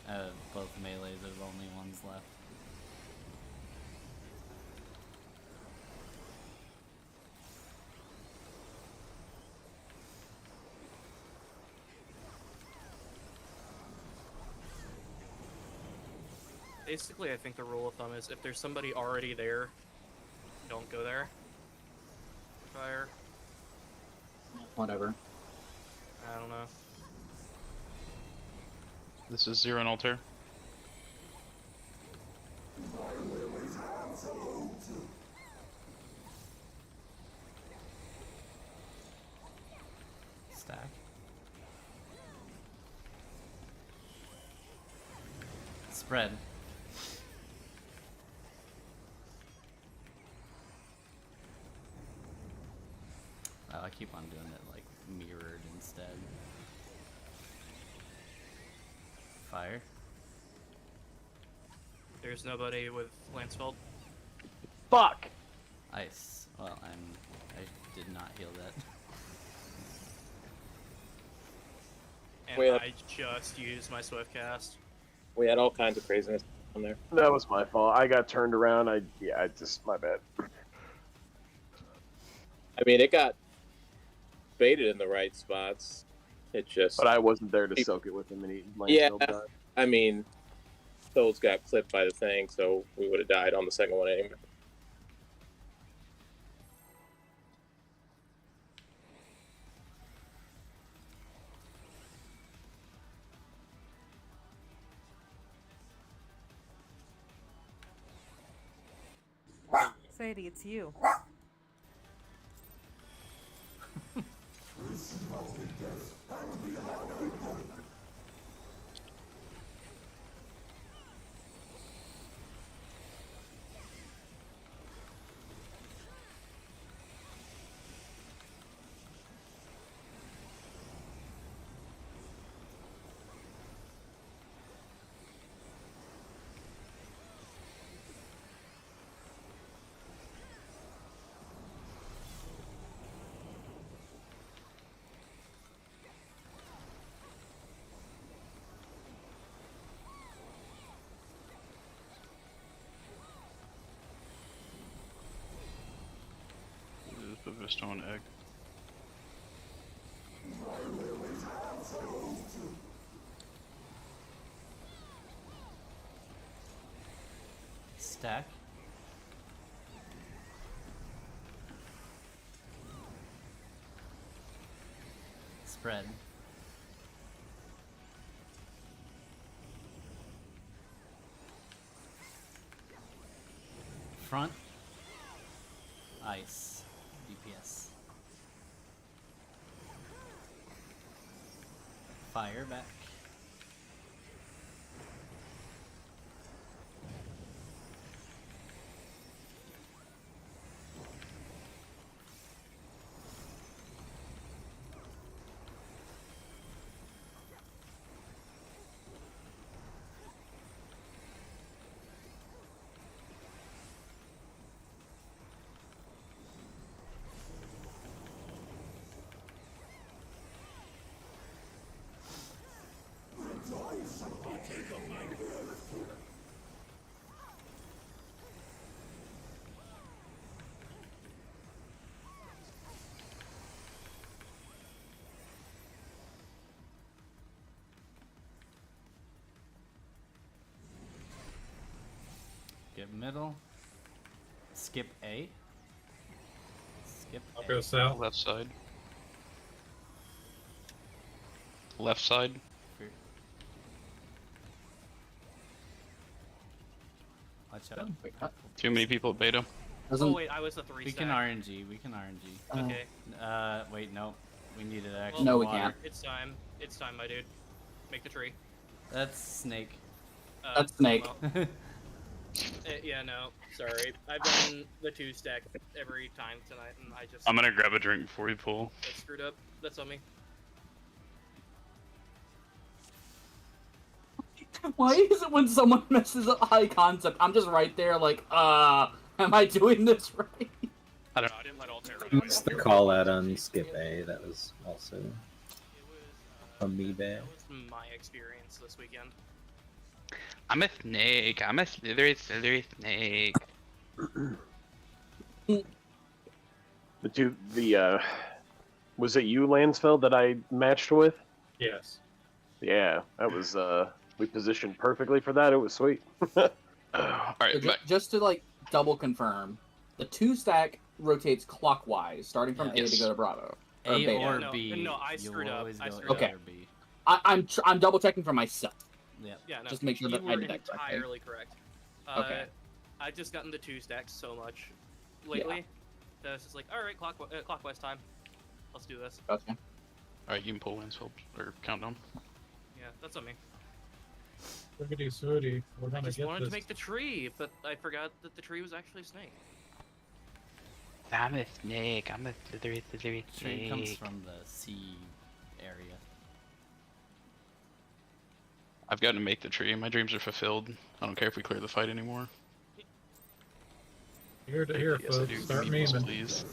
are the only ones left. Basically, I think the rule of thumb is if there's somebody already there, don't go there. Fire. Whatever. I don't know. This is Zero and Altair. Stack. Spread. Oh, I keep on doing it like mirrored instead. Fire. There's nobody with Lancefeld. Fuck! Ice. Well, I did not heal that. And Wait, I just used my Swift cast. We had all kinds of craziness on there. That was my fault. I got turned around. I just my bad. I mean, it got baited in the right spots. It just. But I wasn't there to soak it with him, and he Yeah, died. I mean, those got clipped by the thing, so we would have died on the second one anyway. Sadie, it's you. The Vistone egg. Stack. Spread. Front. Ice. DPS. Fire back. Skip middle. Skip A. Skip I'll A. go south. Left side. Left side. Watch out. Too many people at beta. Oh wait, I was the 3 We stack. can RNG. We can RNG. Okay. Wait, no. We needed Well, actual No, we water. can't. It's time. It's time, my dude. Make the tree. That's Snake. That's Snake. well, yeah, no. Sorry. I've done the 2 stack every time tonight, and I just I'm gonna grab a drink before we pull. got screwed up. That's on me. Why is it when someone messes up high concept, I'm just right there like, am I doing this right? I don't know. I didn't let Altair run It's the call out on Skip A. That was also from me bad. That was my experience this weekend. I'm a snake. I'm a slithery snake. Was it you, Lansfeld, that I matched with? Yes. Yeah, that was we positioned perfectly for that. It was sweet. Alright, So just to like double confirm, the 2 stack rotates clockwise, starting from A to go to Bravo. Or A Beta. or No, B. no, I you screwed will up. always I go screwed A up. Okay. or B. I'm double checking for myself. Yep. Yeah, no. Just make sure that you I were did that correctly. entirely correct. Okay. I've just gotten the 2 stacks so much lately that it's just like, all right, clockwise time. Let's do this. Okay. Alright, you can pull Lansfeld or countdown. Yeah, that's on me. Wiggity swooty. We're I gonna just get wanted this. to make the tree, but I forgot that the tree was actually a snake. I'm a snake. I'm a slithery Trade comes from the C area. I've got to make the tree. My dreams are fulfilled. I don't care if we clear the fight anymore. Here to here, Yes, I folks. do. Start Meeples, memeing. please.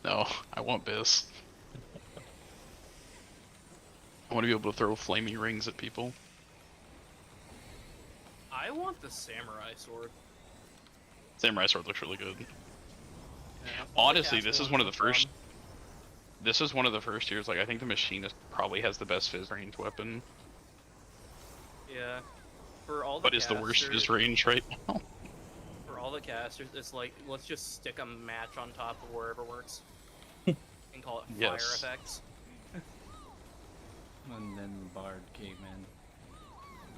No, I want this. I want to be able to throw flamey rings at people. I want the samurai sword. Samurai sword looks really good. Yeah, Honestly, the this cast is one of the one's fun. first. This is one of the first years. Like I think the machinist probably has the best fizz range weapon, Yeah. For all the but is the worst casters- fizz range right now. For all the casters, it's like, let's just stick a match on top of wherever works. And call it fire Yes. effects. And then Bard came in.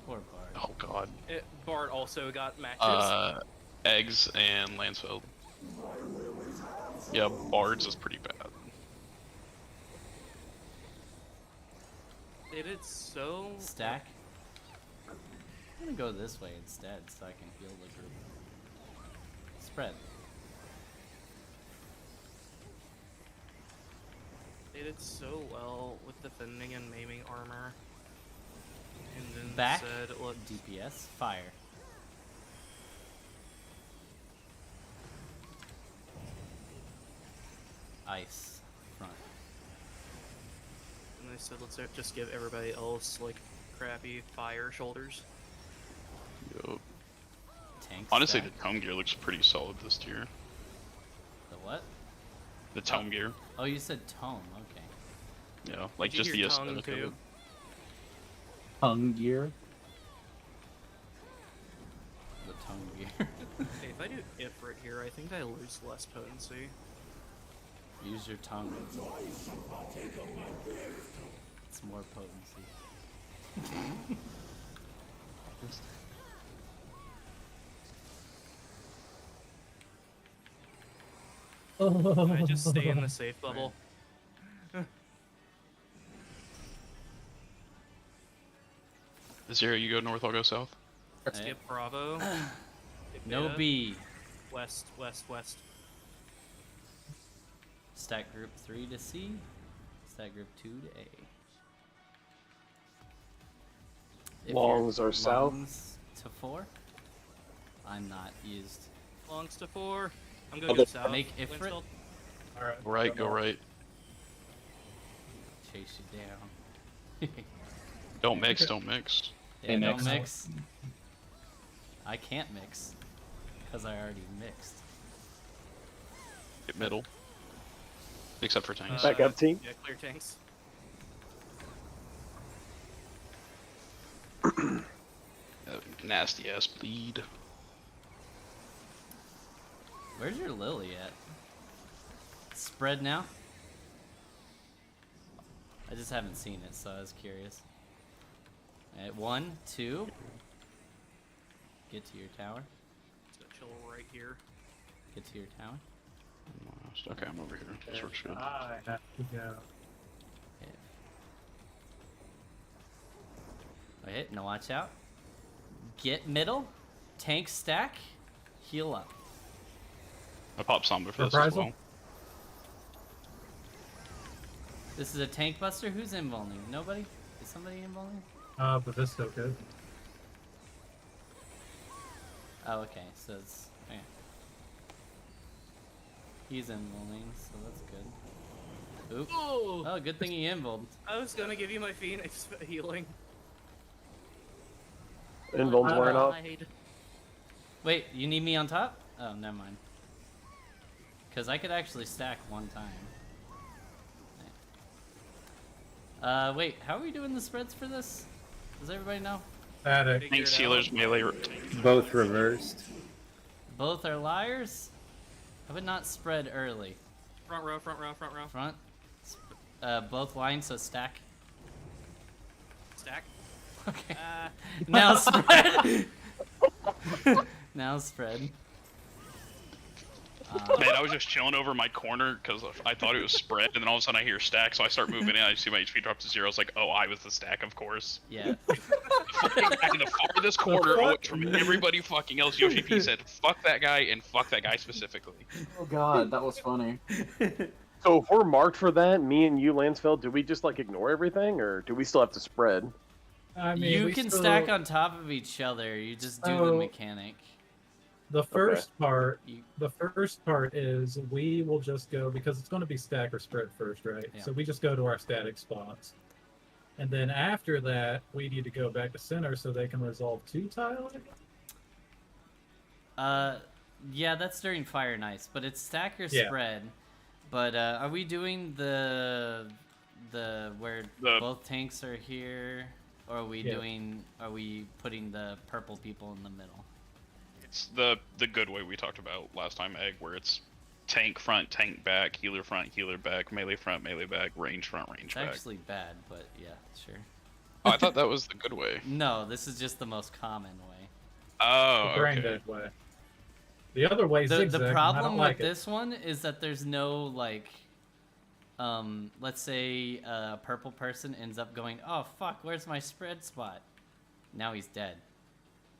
Poor Bard. Oh god. Bard also got matches. Eggs and Lansfeld. Yeah, Bards is pretty bad. It is so... Stack. I'm gonna go this way instead so I can heal the group. Spread. They did so well with defending and maiming armor. And then Back. said, look, DPS. Fire. Ice. Front. and they said, let's just give everybody else, like, crappy fire shoulders. Yup. Tank Honestly, stack. the tome gear looks pretty solid this tier. The what? The tome gear. Oh, you said tome. Okay. Yeah, like Did you just hear the tongue, aesthetic of too? it. Tongue gear. The tongue gear. Hey, if I do Ifrit here, I think I lose less potency. Use your tongue. It's more potency. Can I just stay in the safe bubble? Zero, you go north, I'll go south. Skip Bravo. Skip No Beta. B. West, west, west. Stack group 3 to C. Stack group 2 to A. If Longs you're are south. longs to 4. I'm not used. Longs to 4. I'm I'll going go to south. Make Ifrit. Windsfield. Alright. Right, go right. Chase you down. Don't mix, don't mix. Yeah, Hey, don't mix. mix. I can't mix. Because I already mixed. Hit middle. Except for tanks. Back up, team. Yeah, clear tanks. nasty ass bleed. Where's your Lily at? Spread now? I just haven't seen it, so I was curious. Alright, 1, 2. Get to your tower. So chill right here. Get to your tower. Okay, I'm over here. This works good. I have to go. Okay, now watch out. Get middle. Tank stack. Heal up. I pop Sombra for this as Reprisal? well. This is a tank buster. Who's invulning? Nobody? Is somebody invulning? But this still good. Oh, okay. So it's okay. He's invulning, so that's good. Oop. Oh, Oh, good thing he invuled. I was gonna give you my Phoenix healing. Invuln's wearing off. Lied. Wait, you need me on top? Oh, never mind. Because I could actually stack one time. Wait, how are we doing the spreads for this? Does everybody know? Static. Tanks, healers, melee. Both reversed. Both are liars? I would not spread early. Front row, front row, front row. Front. Both lines, so stack. Stack. Okay. Now spread! Now spread. Man, I was just chilling over my corner because I thought it was spread, and then all of a sudden I hear stack, so I start moving in. I see my HP drop to 0. I was like, oh, I was the stack, of course. Yeah. Back in the farthest corner from everybody fucking else, Yoshi P said, fuck that guy, and fuck that guy specifically. Oh god, that was funny. So if we're marked for that, me and you, Lansfeld, do we just like ignore everything, or do we still have to spread? I mean, You we can still- stack on top of each other. You just do the So- mechanic. The first part, You- the first part is we will just go because it's going to be stack or spread first, right? Yeah. So we just go to our static spots, and then after that, we need to go back to center so they can resolve 2 tile. Yeah, that's during Fire and Ice, but it's stack or Yeah. spread. But are we doing the where both tanks are here, or are we Yeah. doing? Are we putting the purple people in the middle? It's the good way we talked about last time, Egg, where it's tank front, tank back, healer front, healer back, melee front, melee back, range front, range It's back. actually bad, but yeah, sure. Oh, I thought that was the good way. No, this is just the most common way. Oh, The brain okay. dead way. The other way The zigzag. and I problem don't with like it. this one is that there's no like, let's say a purple person ends up going, oh fuck, where's my spread spot? Now he's dead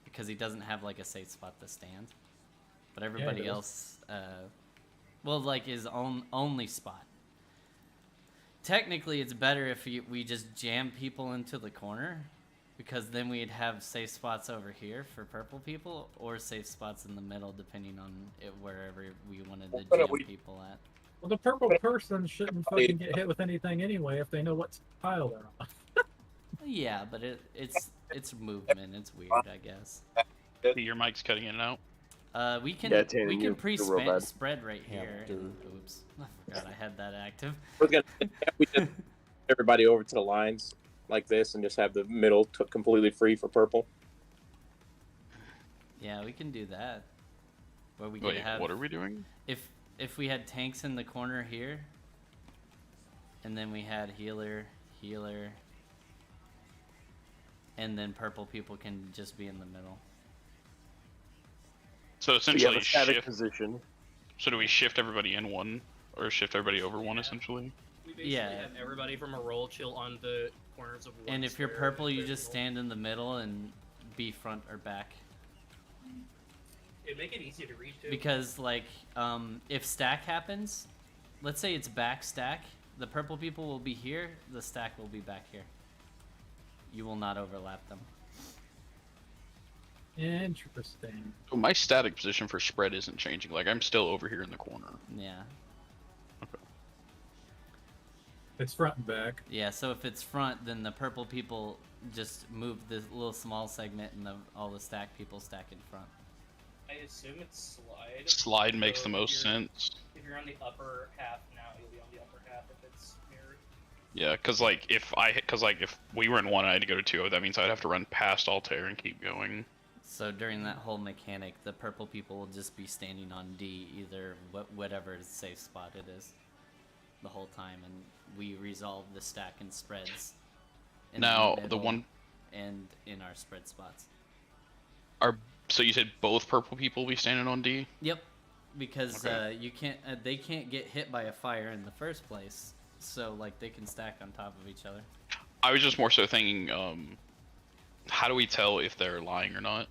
because he doesn't have like a safe spot to stand. But everybody does. else, well, like his only spot. Technically, it's better if we just jam people into the corner, because then we'd have safe spots over here for purple people, or safe spots in the middle, depending on wherever we wanted to jam people at. Well, the purple person shouldn't fucking get hit with anything anyway if they know what tile they're on. Yeah, but it's movement. It's weird, I guess. Your mic's cutting in and out. We can Yeah, Tanner, we can you're real bad. spread right here. Hamster. Oops, I forgot I had that active. We're gonna we just everybody over to the lines like this and just have the middle completely free for purple. Yeah, we can do that. Where we Wait, could have. what are we doing? If we had tanks in the corner here, and then we had healer, and then purple people can just be in the middle. So So you essentially, have a static shift. position. So do we shift everybody in one, or shift everybody over one, essentially? We basically Yeah. have everybody from a roll chill on the corners of one And if you're square, purple, you if just they're stand in the middle and be front or back. It'd make it easier to reach too. Because like, if stack happens, let's say it's back stack, the purple people will be here, the stack will be back here. You will not overlap them. Interesting. So my static position for spread isn't changing. Like, I'm still over here in the corner. Yeah. It's front and back. Yeah, so if it's front, then the purple people just move this little small segment, and all the stack people stack in front. I assume it's slide. Slide makes So the if most you're- sense. If you're on the upper half now, you'll be on the upper half if it's mirrored. Yeah, because if we were in one and I had to go to 2, that means I'd have to run past Altair and keep going. So during that whole mechanic, the purple people will just be standing on D, either whatever safe spot it is, the whole time, and we resolve the stack and spreads. In Now, the the middle one- and in our spread spots. So you said both purple people will be standing on D? Yep, because Okay. you can't. They can't get hit by a fire in the first place, so like they can stack on top of each other. I was just more so thinking, how do we tell if they're lying or not?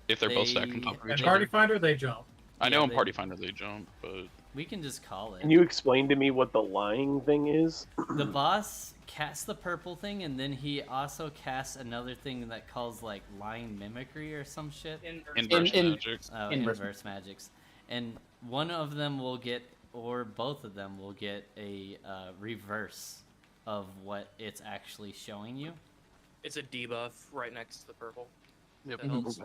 If they're both stacked on top of In each Party other? Finder, they jump. I know Yeah, in they- Party Finder they jump, but... We can just call it. Can you explain to me what the lying thing is? The boss casts the purple thing, and then he also casts another thing that calls like lying mimicry or some shit. Inverse magics. Oh, Inverse. inverse magics. And one of them will get, or both of them will get a reverse of what it's actually showing you. It's a debuff right next to the purple. Yep. That helps.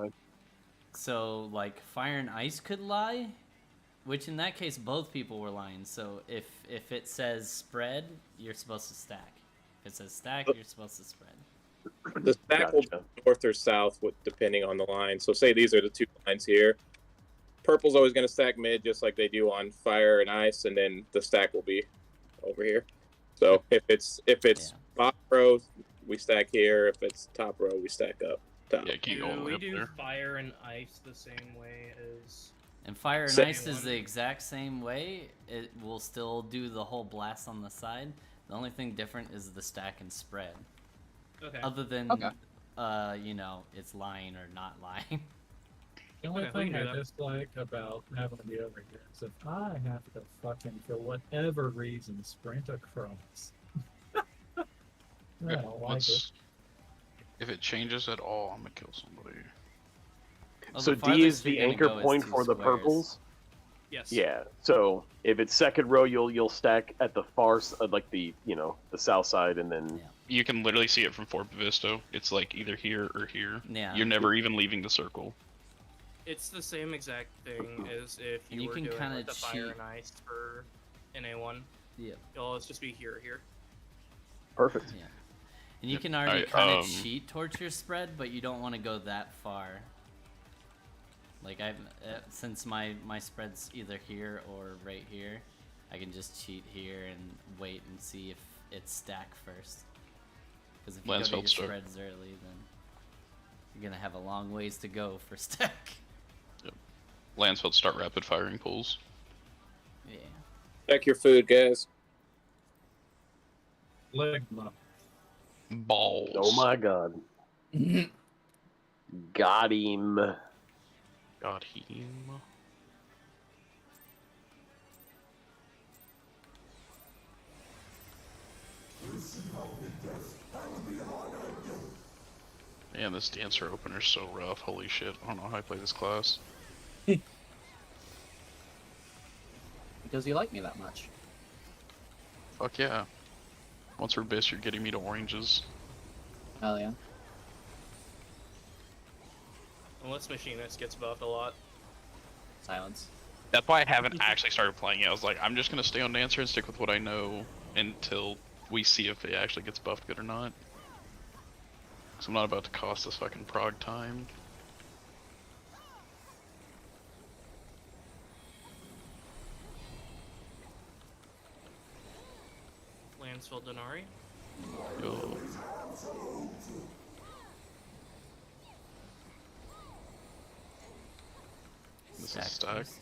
So like fire and ice could lie, which in that case both people were lying. So if it says spread, you're supposed to stack. If it says stack, you're supposed to spread. The stack will be north or south, depending on the line. So say these are the two lines here. Purple's always going to stack mid, just like they do on fire and ice, and then the stack will be over here. So if it's bottom row, we stack here. If it's top row, we stack up top. Yeah, can't go all the Do way we up do there. fire and ice the same way as? And fire and Same ice is one. the exact same way. It will still do the whole blast on the side. The only thing different is the stack and spread. Okay. Other than, Okay. you know, it's lying or not lying. The only Okay, we thing can do I that. dislike about having to be over here is if I have to fucking, for whatever reason, sprint across. I don't like it. If it changes at all, I'm gonna kill somebody. Well, So the D farthest is the you're gonna anchor go is point 2 for the squares. purples? Yes. Yeah. So if it's second row, you'll stack at the like the the south side, and then You can literally see it from Fort Visto. It's like either here or here. Yeah. You're never even leaving the circle. It's the same exact thing as if And you you were can doing kinda like the fire cheat. and ice for NA1. Yep. It'll just be here or here. perfect. Yeah. And you can already Alright, kind of cheat towards your spread, but you don't want to go that far. Like since my spread's either here or right here, I can just cheat here and wait and see if it's stack first. Because if you go to your Lansfeld start. spreads early, then you're gonna have a long ways to go for stack. Lansfeld start rapid firing pulls. Yeah. Check your food, guys. Ligma. Balls. Oh my god. Got him. Got him. Man, this dancer opener's so rough. Holy shit. I don't know how I play this class. Because you like me that much. Fuck yeah. Once we're bis, you're getting me to oranges. Hell yeah. Unless Machinist gets buffed a lot. Silence. That's why I haven't actually started playing it. I was like, I'm just gonna stay on dancer and stick with what I know until we see if it actually gets buffed good or not. So I'm not about to cost this fucking prog time. Lansfeld Denari. Yo. This is Stack stack. first.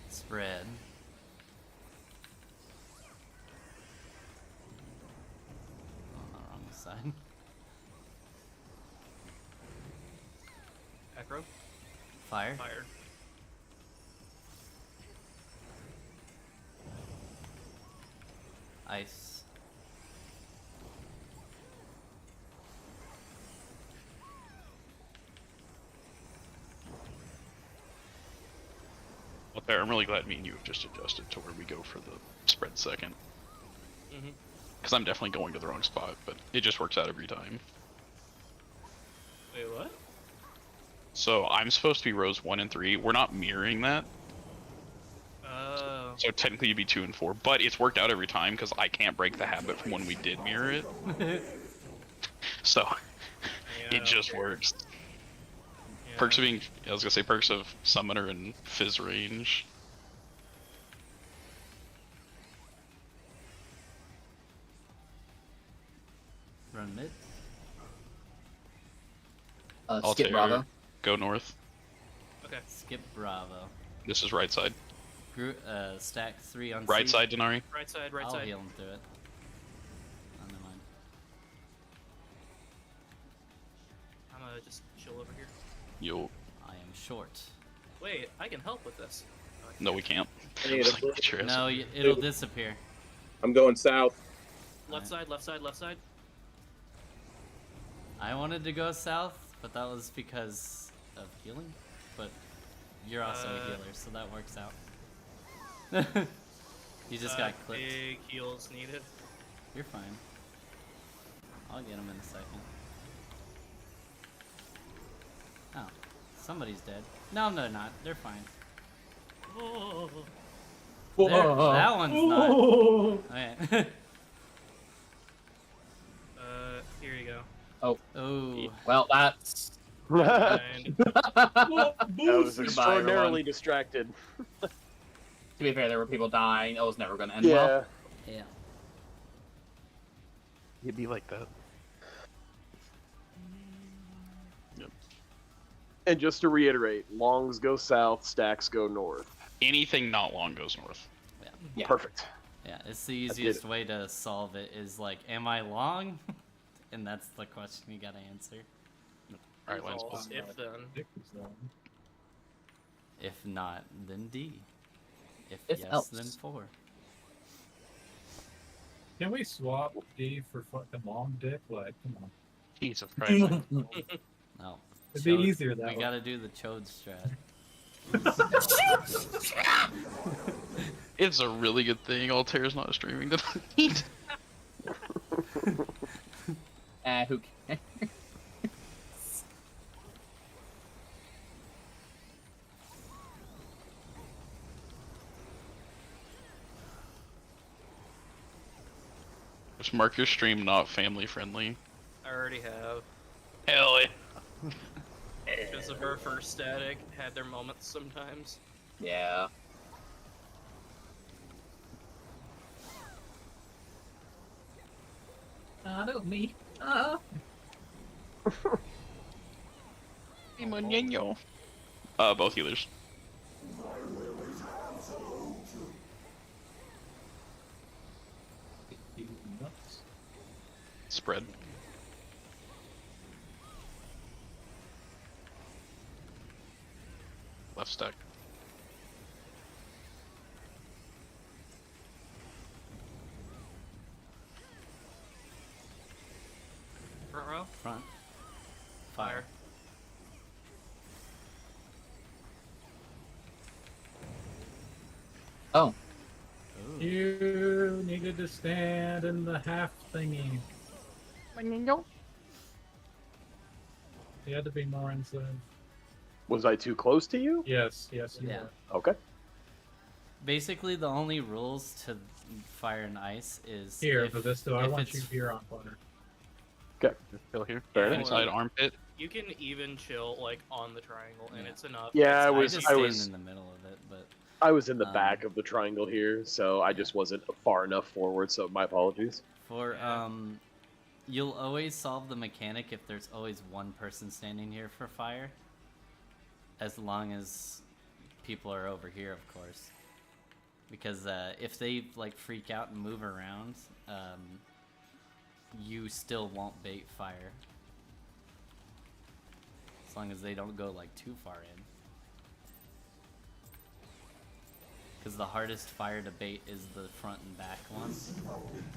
Spread. On the wrong side. Acro. Fire. Fire. Ice. Okay, I'm really glad me and you have just adjusted to where we go for the spread second. Mhm. Because I'm definitely going to the wrong spot, but it just works out every time. Wait, what? So I'm supposed to be rows 1 and 3. We're not mirroring that. Oh. So technically you'd be 2 and 4, but it's worked out every time because I can't break the habit from when we did mirror it. So it just works. Perks of being, I was gonna say perks of summoner and fizz range. Run mid. Skip Altair, Bravo. Go north. Okay. Skip Bravo. This is right side. Stack 3 on Right C. side, Denari. Right side, right I'll side. heal him through it. Oh, never mind. I'm gonna just chill over here. Yo. I am short. Wait, I can help with this. No, we can't. I need a Get your ass No, up. it'll disappear. I'm going south. Left side, left side, left side. I wanted to go south, but that was because of healing. But you're also a healer, so that works out. You just got clipped. Big heals needed. You're fine. I'll get him in a second. Oh, somebody's dead. No, they're not. They're fine. Oh. That one's not. Okay. Here you go. Oh. Well, that's. And I was extraordinarily distracted. To be fair, there were people dying. It was never going to end Yeah. well. Yeah. It'd be like that. And just to reiterate, longs go south, stacks go north. Anything not long goes north. Yeah. Perfect. Yeah, it's the easiest way to solve it is like, am I long? And that's the question you gotta answer. Alright, Lance. false, if then. If not, then D. If If yes, else. then 4. Can we swap D for fucking long dick? Like, come on. Jesus Christ. No. It'd be easier that We way. gotta do the chode strat. It's a really good thing Altair's not streaming tonight. Who cares? Just mark your stream not family friendly. I already have. Hell yeah. Because of our first static, had their moments sometimes. Yeah. Not me. Both healers. Spread. Left stack. Front row? Front. Fire. Oh. Ooh. You needed to stand in the half thingy. You had to be more inside. Was I too close to you? Yes, yes, you Yeah. were. Okay. Basically, the only rules to fire and ice is Here, if, Visto, I if want it's you here on fire. Okay. Still here. Fair Yeah, enough. Inside armpit. You can even chill like on the triangle, and Yeah. it's enough. Yeah, I I was just I stand was in the middle of it, but I was in the Um, back of the triangle here, so I just wasn't far enough forward, so my apologies. for Yeah. you'll always solve the mechanic if there's always one person standing here for fire. As long as people are over here, of course. Because if they like freak out and move around, you still won't bait fire. As long as they don't go like too far in. Because the hardest fire to bait is the front and back ones.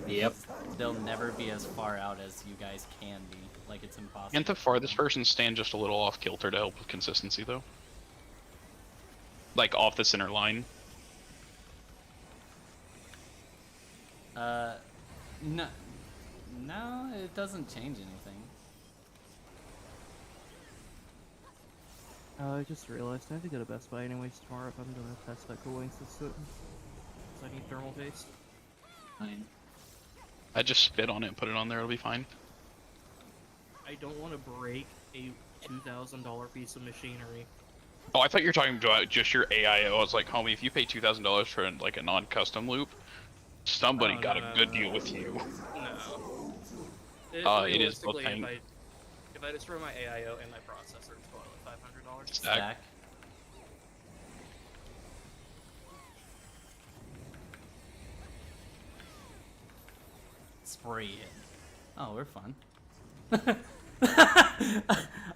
Yep. They'll never be as far out as you guys can be. Like, it's impossible. Can't the farthest person stand just a little off kilter to help with consistency, though? Like, off the center line? No. No, it doesn't change anything. I just realized I have to go to Best Buy anyways tomorrow if I'm doing a test at Cool Wings System. I need thermal paste. Fine. I just spit on it and put it on there. It'll be fine. I don't want to break a $2,000 piece of machinery. Oh, I thought you were talking about just your AIO. I was like, homie, if you pay $2,000 for like a non-custom loop, somebody got a good deal with you. No. It is both Realistically, thing. if I destroy my AIO and my processor, it's probably like $500. Stack. Spray it. Oh, we're fun.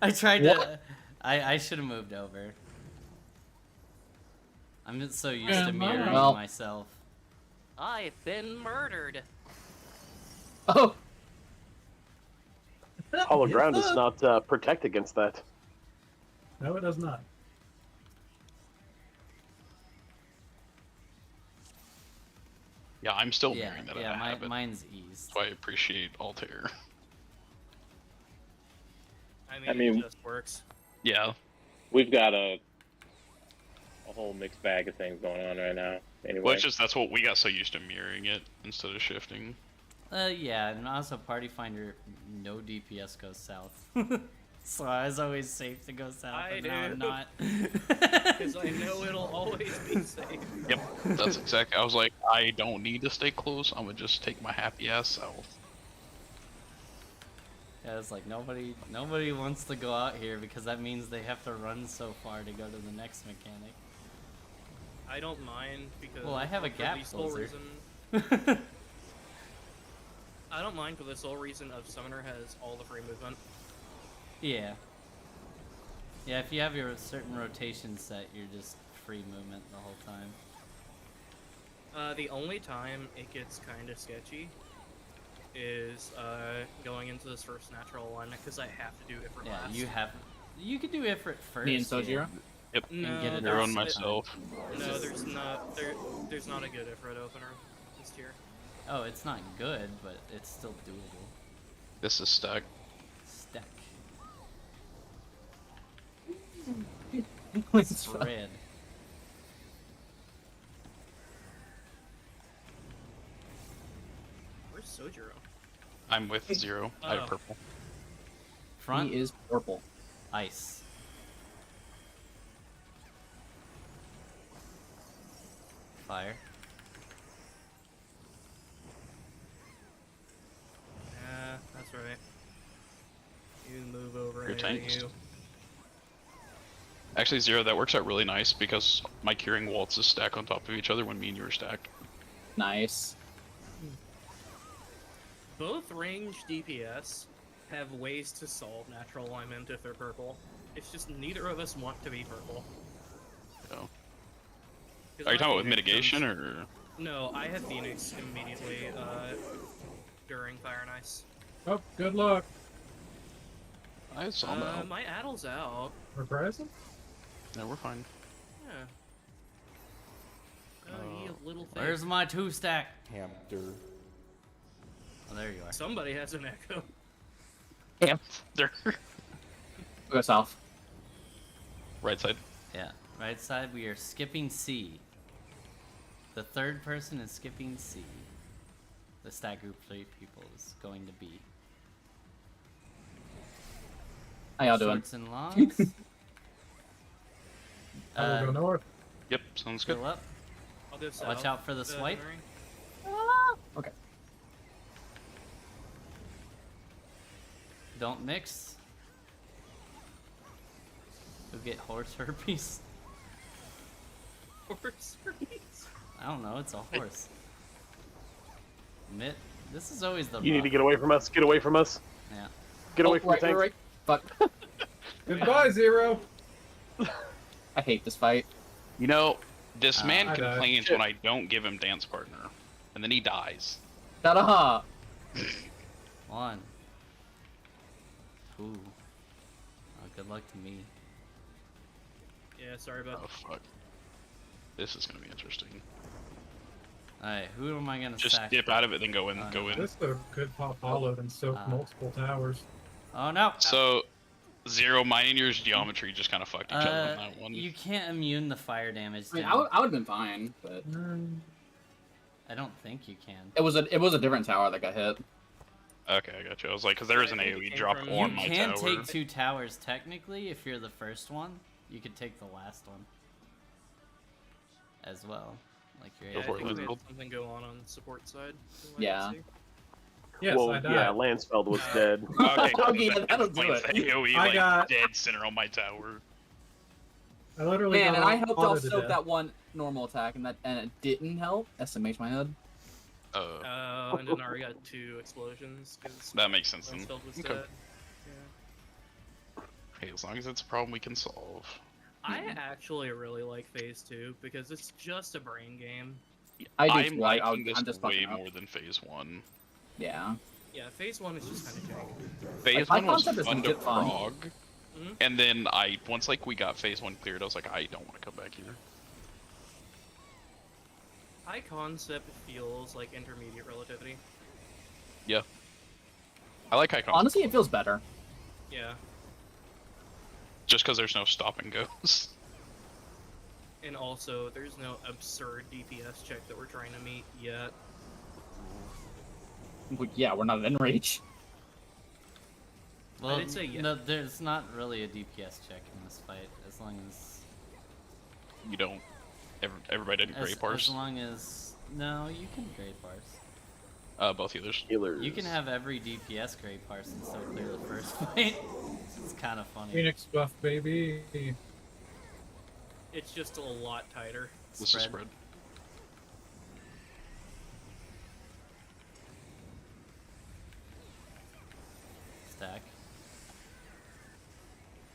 I tried to. I should have moved over. I'm just so used to mirroring myself. I've been murdered. Oh. Hollow ground does not protect against that. No, it does not. Yeah, I'm still mirroring that. Yeah, mine's eased. So I appreciate Altair. I mean, mean, it just works. Yeah. We've got a whole mixed bag of things going on right now. Anyway. Well, it's just that's what we got so used to mirroring it instead of shifting. Yeah, and also Party Finder, no DPS goes south. So I was always safe to go south, but now I'm not. Because I know it'll always be safe. Yep, that's exactly. I was like, I don't need to stay close. I'm gonna just take my happy ass south. Yeah, it's like nobody wants to go out here because that means they have to run so far to go to the next mechanic. I don't mind because. Well, I have a for gap the sole closer. reason. I don't mind for the sole reason of Summoner has all the free movement. Yeah. Yeah, if you have your certain rotation set, you're just free movement the whole time. The only time it gets kind of sketchy is going into this first natural alignment because I have to do Ifrit Yeah, last. you could do Ifrit first. Me and Sojiro? Yep. No, and get it They're out. on myself. No, there's not a good Ifrit opener this tier. Oh, it's not good, but it's still doable. This is stuck. Stack. It's Spread. Where's Sojiro? I'm with Zero. I have purple. Front. He is purple. Ice. Fire. Yeah, that's right. You move over Your anything tanks. you. Actually, Zero, that works out really nice because my curing waltzes stack on top of each other when me and you are stacked. Nice. Both range DPS have ways to solve natural alignment if they're purple. It's just neither of us want to be purple. So. 'Cause Are you my talking about with Phoenix mitigation comes- or? No, I had Phoenix immediately during Fire and Ice. Oh, good luck. I saw that. My Addle's out. We're present? No, we're fine. Yeah. Oh, you little thing. Where's my 2-stack? Hamster. Oh, there you are. Somebody has an echo. Camp. There. Go south. Right side. Yeah, right side. We are skipping C. The third person is skipping C. The stack group 3 people is going to B. How y'all doing? Shorts and longs. I will go north. Yep, sounds good. Fill up. I'll go south. Watch out for the swipe. Okay. Don't mix. You'll get horse herpes. Horse herpes? I don't know, it's a horse. Mitt, this is always the You need to rough. get away from us. Get away from us. Yeah. Get away from right, the tank. right. Fuck. Goodbye, Zero. I hate this fight. You know, this man I died. complains when I don't give him dance partner, and then he dies. Shut up. 1. Ooh. Oh, good luck to me. Yeah, sorry about Oh fuck. This is gonna be interesting. Alright, who am I gonna Just sack? dip out of it, then go in. Oh, Go no. in. This could pop hollowed and soak multiple towers. Oh no! So, Zero, mine and yours geometry just kind of fucked each other on that one. You can't immune the fire damage. I mean, then. I would have been fine, but I don't think you can. It was a different tower that got hit. Okay, I got you. I was like, because there is an I think it AoE came drop from- on You my can tower. take 2 towers technically if you're the first one. You could take the last one as well. Like Yeah, you're I Go for it, think we let's had go. something go on the support side. from what I Yeah. could see. Yes, well, I died. yeah, Lansfeld was dead. Okay, Okay, that that'll do explains it. the AoE, I like, got- dead center on my tower. I literally Man, got and I helped auto off to soak death. that one normal attack, and it didn't help. SMH my head. And Denari got 2 explosions because That makes sense then. Lansfeld was Okay. dead. Yeah. Hey, as long as it's a problem we can solve. I actually really like Phase 2 because it's just a brain game. I do I'm too. I'm liking this just way fucking up. more than Phase 1. Yeah. Yeah, Phase 1 is just kind of jank. Phase my 1 was concept is fun to legit fun. prog, Mhm. and then once like we got Phase 1 cleared, I was like, I don't want to come back here. High concept feels like intermediate relativity. Yeah. I like high concept. Honestly, it feels better. Yeah. Just because there's no stop and goes. And also, there's no absurd DPS check that we're trying to meet yet. Yeah, we're not in reach. Well, did say yeah. no, there's not really a DPS check in this fight as long as You don't. Everybody didn't as, gray parse. as long as no, you can gray parse. Both healers. Healers. You can have every DPS gray parse and still clear the first fight. It's kind of funny. Phoenix buff, baby. It's just a lot tighter. This is spread. Stack.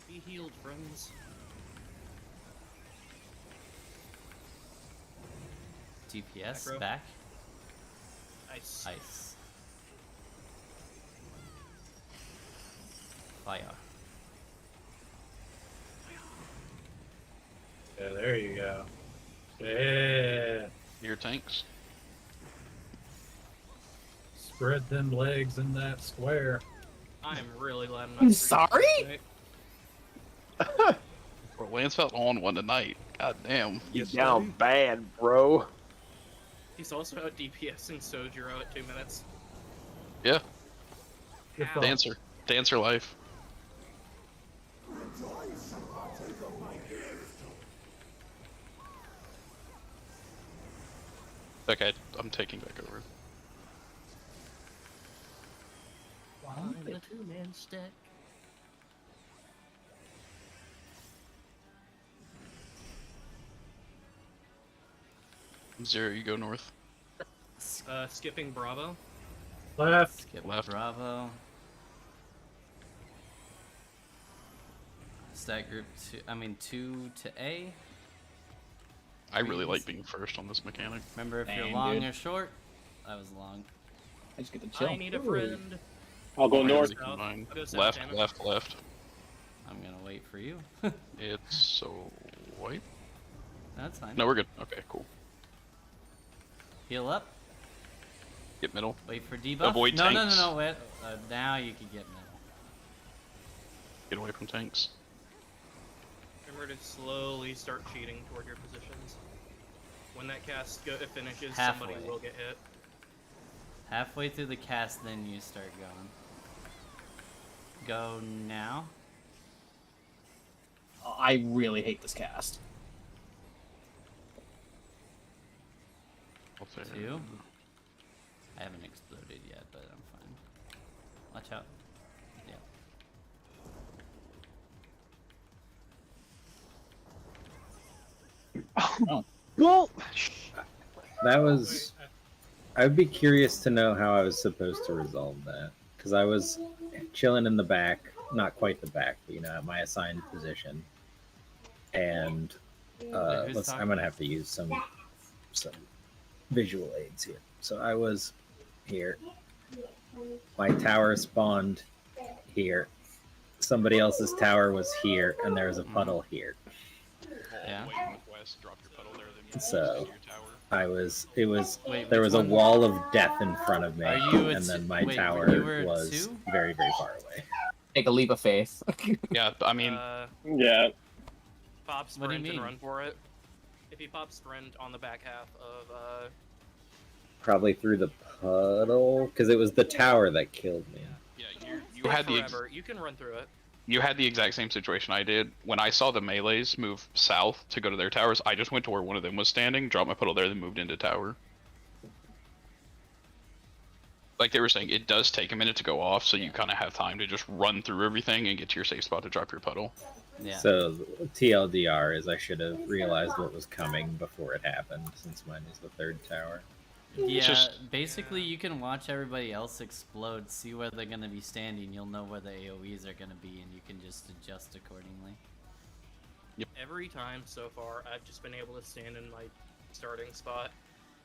Be healed, friends. DPS Macro. back. Ice. Ice. Fire. Yeah, there you go. Yeah. Your tanks. Spread them legs in that square. I'm really glad I'm I'm not. sorry? Bro, Lansfeld on one tonight. God damn. You down bad, bro. He's also out DPSing Sojiro at 2 minutes. Yeah. Good Ow. thought. Dancer life. Okay, I'm taking back over. The 2-man stack. Zero, you go north. Skipping Bravo. Left. Skip Left. Bravo. Stack group 2 to A. I really like being first on this mechanic. Remember, if you're Dang, long dude. or short, I was long. I just get to chill. I need a friend. I'll go Oh, north. really combined. I'll go south, Left, damn it. left, left. I'm gonna wait for you. It's so white. That's fine. No, we're good. Okay, cool. Heal up. Get middle. Wait for debuff. Avoid no, tanks. no. Wait. Now you can get middle. Get away from tanks. Remember to slowly start cheating toward your positions. When that cast finishes, Halfway. somebody will get hit. Halfway through the cast, then you start going. Go now. I really hate this cast. I'll say 2. I haven't exploded yet, but I'm fine. Watch out. Yeah. Well, That was. I would be curious to know how I was supposed to resolve that. Because I was chilling in the back, not quite the back, but at my assigned position. And who's I'm talking? going to have to use some visual aids here. So I was here. My tower spawned here. Somebody else's tower was here, and there was a puddle here. Yeah. White northwest, drop your puddle there, then So to your tower. Wait, there which was a one? wall of death in front of me, Are you a and then t- my wait, tower you were a was 2? very, very far away. Take a leap of faith. Yeah, I mean, Yeah. Pop What do you sprint and mean? run for it. If you pop sprint on the back half of Probably through the puddle, because it was the tower that killed me. Yeah, you had the forever. You can run through it. you had the exact same situation I did. When I saw the melees move south to go to their towers, I just went to where one of them was standing, dropped my puddle there, then moved into tower. Like they were saying, it does take a minute to go off, so you kind of have time to just run through everything and get to your safe spot to drop your puddle. Yeah. So TLDR is I should have realized what was coming before it happened, since mine is the third tower. Yeah, basically you can watch everybody else explode, see where they're going to be standing, you'll know where the AoEs are going to be, and you can just adjust accordingly. Yep. Every time so far, I've just been able to stand in my starting spot.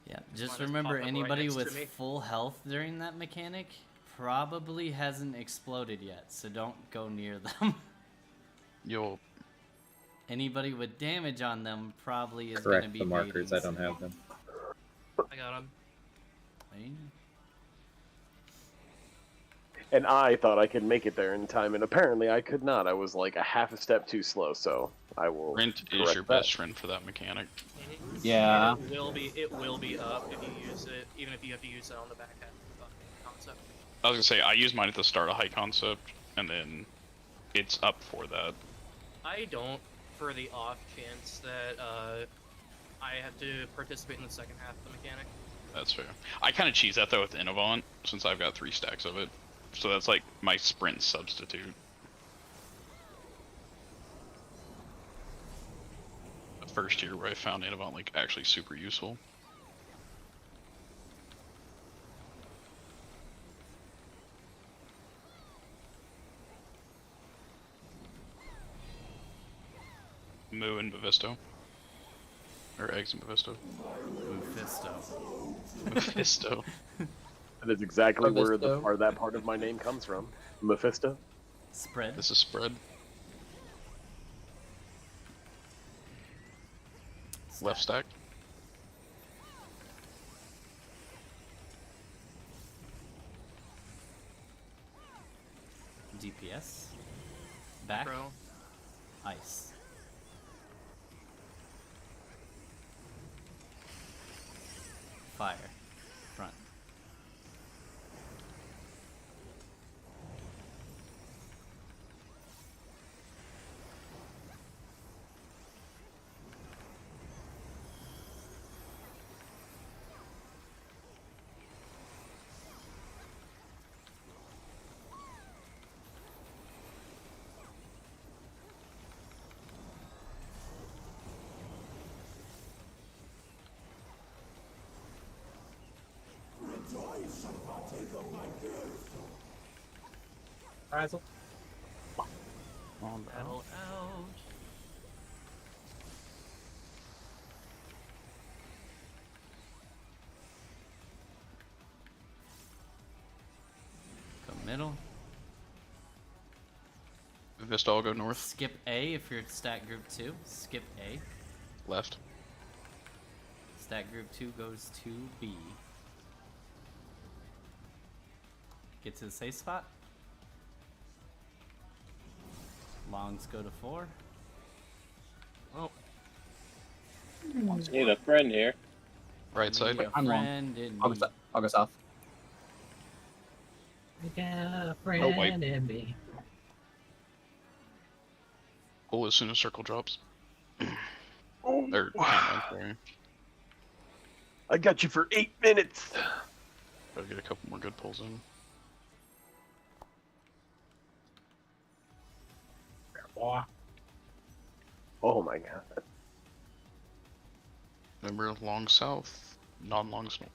Yeah, just Mine is remember popping right anybody next to with me. full health during that mechanic probably hasn't exploded yet, so don't go near them. You'll... Anybody with damage on them probably is going to Correct be the markers, I baiting. don't have them. I got him. And I thought I could make it there in time, and apparently I could not. I was like a half a step too slow, so I will. Rent is correct your that. best friend for that mechanic. Yeah. It will be up if you use it, even if you have to use it on the back half of the concept. I was gonna say, I used mine at the start of High Concept, and then it's up for that. I don't, for the off chance that I have to participate in the second half of the mechanic. That's fair. I kind of cheese that though with Innovant, since I've got 3 stacks of it. So that's like my sprint substitute. The first year where I found Innovant like actually super useful. Moo and Mephisto. Or Eggs and Mephisto. Mephisto. Mephisto. That is exactly where Mephisto. that part of my name comes from. Mephisto. Spread. This is spread. Left stack. DPS. Back. Bro. Ice. Fire. Front. Razzle. Battle out. Go middle. Mephisto, I'll go north. Skip A if you're stack group 2. Skip A. Left. Stack group 2 goes to B. Get to the safe spot. Longs go to 4. Oh. Need a friend here. Right side. Need a I'm wrong. friend in I'll me. go south. I got a friend Oh, wait. in me. Pull as soon as circle drops. Oh, Or, sorry. I got you for 8 minutes. Gotta get a couple more good pulls in. Boy. Oh my god. Remember, long south, non-longs north.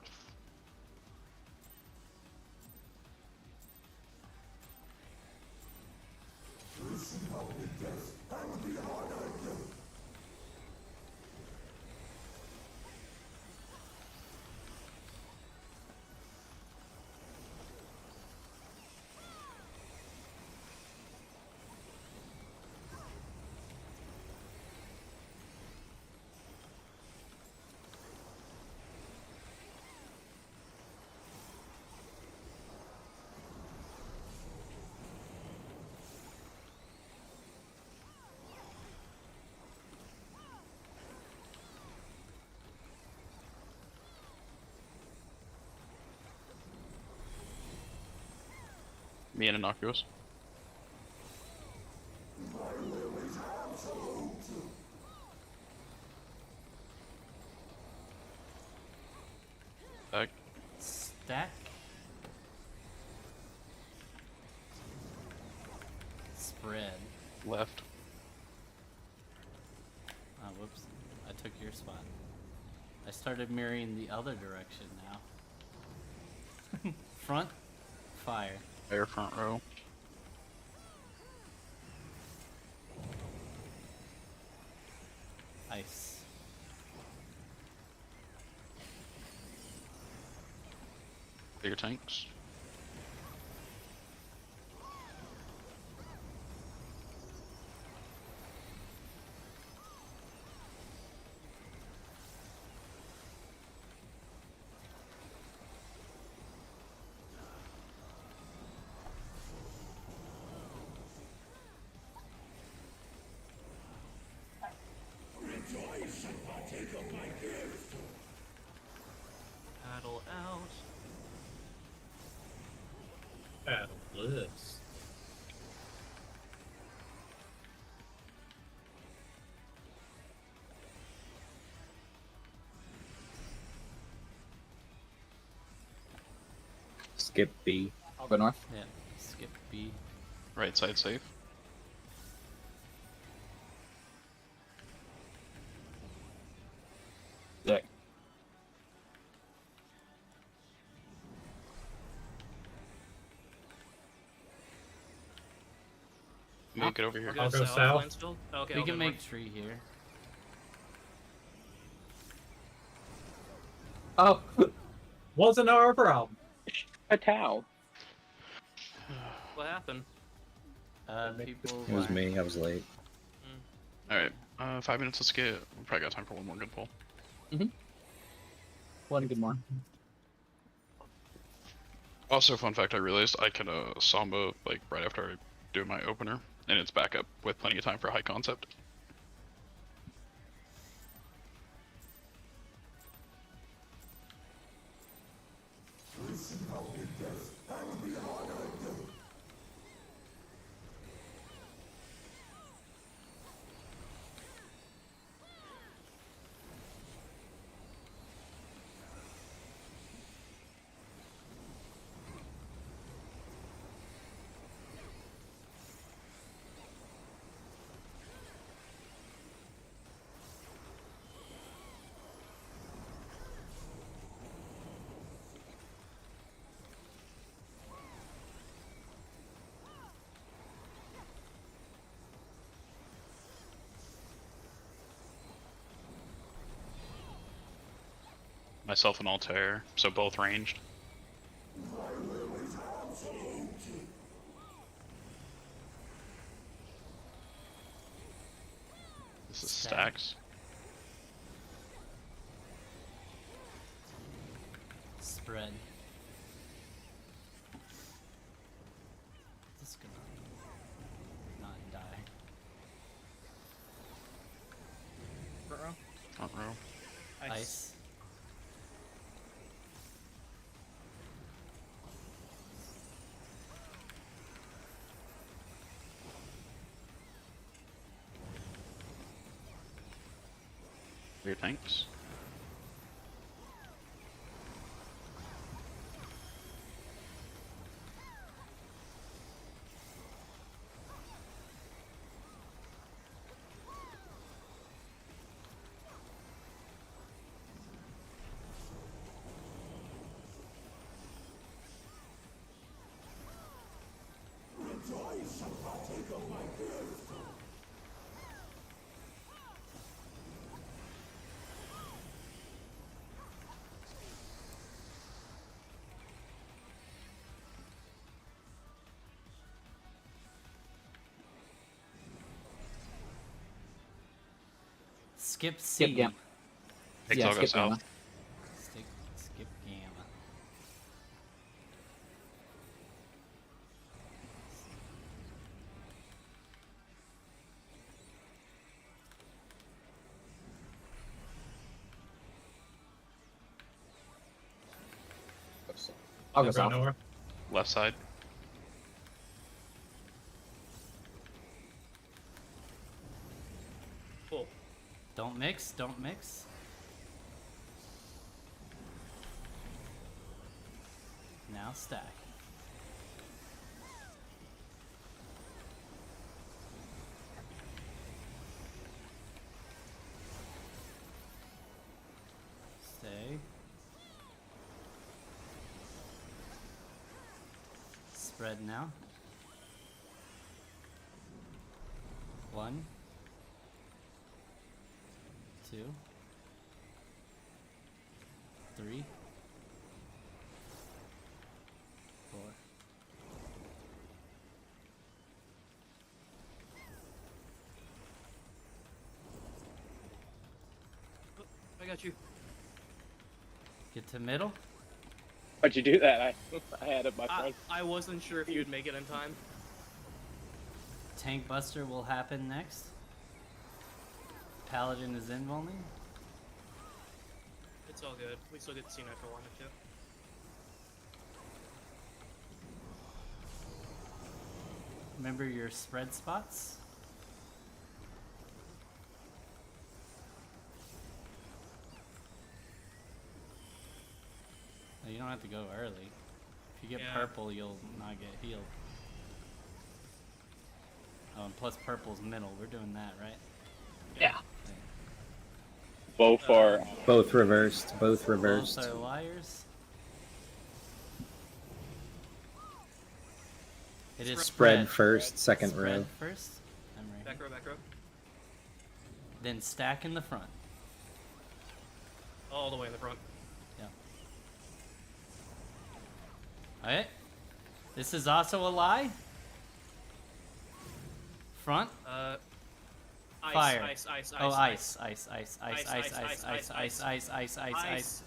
Me and Innocuous. Back. Stack. Spread. Left. Oh, whoops. I took your spot. I started mirroring the other direction now. Front. Fire. Fire front row. Ice. Bigger tanks. Paddle out. Battle lives. Skip B. I'll go north. Yeah. Skip B. Right side safe. Dick. Make it over here. I'll go south. Lansfield? Okay, We I'll can go make north. tree here. Oh. Wasn't our problem. A towel. What happened? People. It was me. I was late. Alright, 5 minutes, let's get. We probably got time for one more good pull. One good more. Also, fun fact, I realized I can Samba like right after I do my opener, and it's back up with plenty of time for high concept. Myself and Altair, so both ranged. This is stacks. Spread. This is gonna not die. Front row. Front row. Ice. Your tanks. Skip C. Skip gamma. Takes Yeah, all go skip south. gamma. Skip gamma. I'll go Go south. north. Left side. Don't mix, don't mix. Now stack. Stay. Spread now. 1, 2, 3, 4. I got you. Get to middle. Why'd you do that? I had it, my friend. I wasn't sure if you'd make it in time. Tank Buster will happen next. Paladin is invulning. It's all good. We still get to see Knight for 1 or 2. Remember your spread spots. No, you don't have to go early. If you get purple, you'll not get healed. Oh, and plus purple's middle. We're doing that, right? Yeah. Both are. Both reversed. Both reversed. Both are liars. It is spread first, second spread row. First. I'm right. Back row, back row. Then stack in the front. All the way in the front. Yeah. Alright. This is also a lie. Front. Ice, Fire. ice, ice, Oh, ice, ice, ice, ice, ice, ice, ice, ice, ice, ice, ice, ice.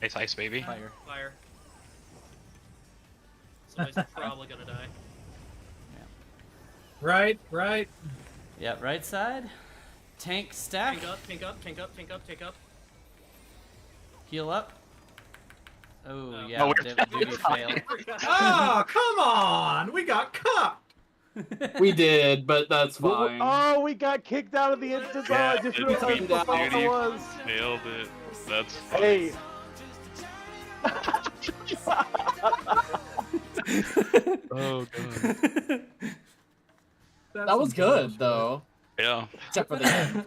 Ice, ice, baby. Fire. Fire. Somebody's probably gonna die. Right, right. Yeah, right side. Tank stack. Tank up, tank up, tank up, tank up, tank up. Heal up. Oh, yeah. No, Duty failed. Oh, come on! We got cupped! We did, but that's fine. Oh, we got kicked out of the instance. Yeah, I just it's realized Duty what it was. Nailed it. That's funny. Hey. Oh god. That was good, though. Yeah. Except for the end.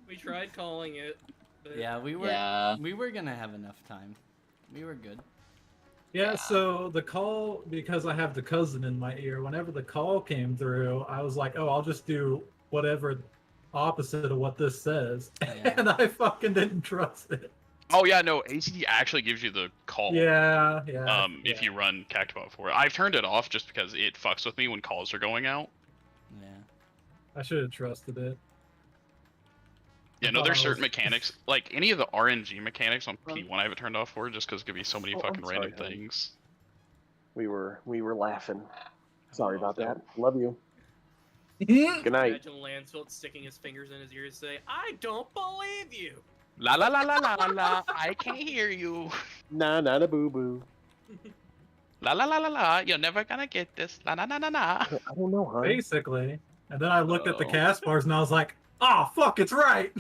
We tried calling it. But Yeah, we were gonna have enough time. We were good. Yeah, so the call, because I have the cousin in my ear, whenever the call came through, I was like, oh, I'll just do whatever opposite of what this says. Yeah. And I fucking didn't trust it. Oh yeah, no, ACD actually gives you the call. Yeah. If you run Cactobot for it. I've turned it off just because it fucks with me when calls are going out. Yeah. I should have trusted it. Yeah, no, thought there's I certain was- mechanics, like any of the RNG mechanics on P1 I have it turned off for just because it could be so many Oh, I'm fucking sorry, random honey. things. We were laughing. Sorry about that. Love you. Good night. Imagine Lansfield sticking his fingers in his ears and say, I don't believe you! La la la la la la, I can't hear you. Nah, nah, nah, boo boo. La la la la la, you're never gonna get this. La na na na na. I don't know, huh? Basically. And then I looked at the Oh. cast bars and I was like, oh, fuck, it's right!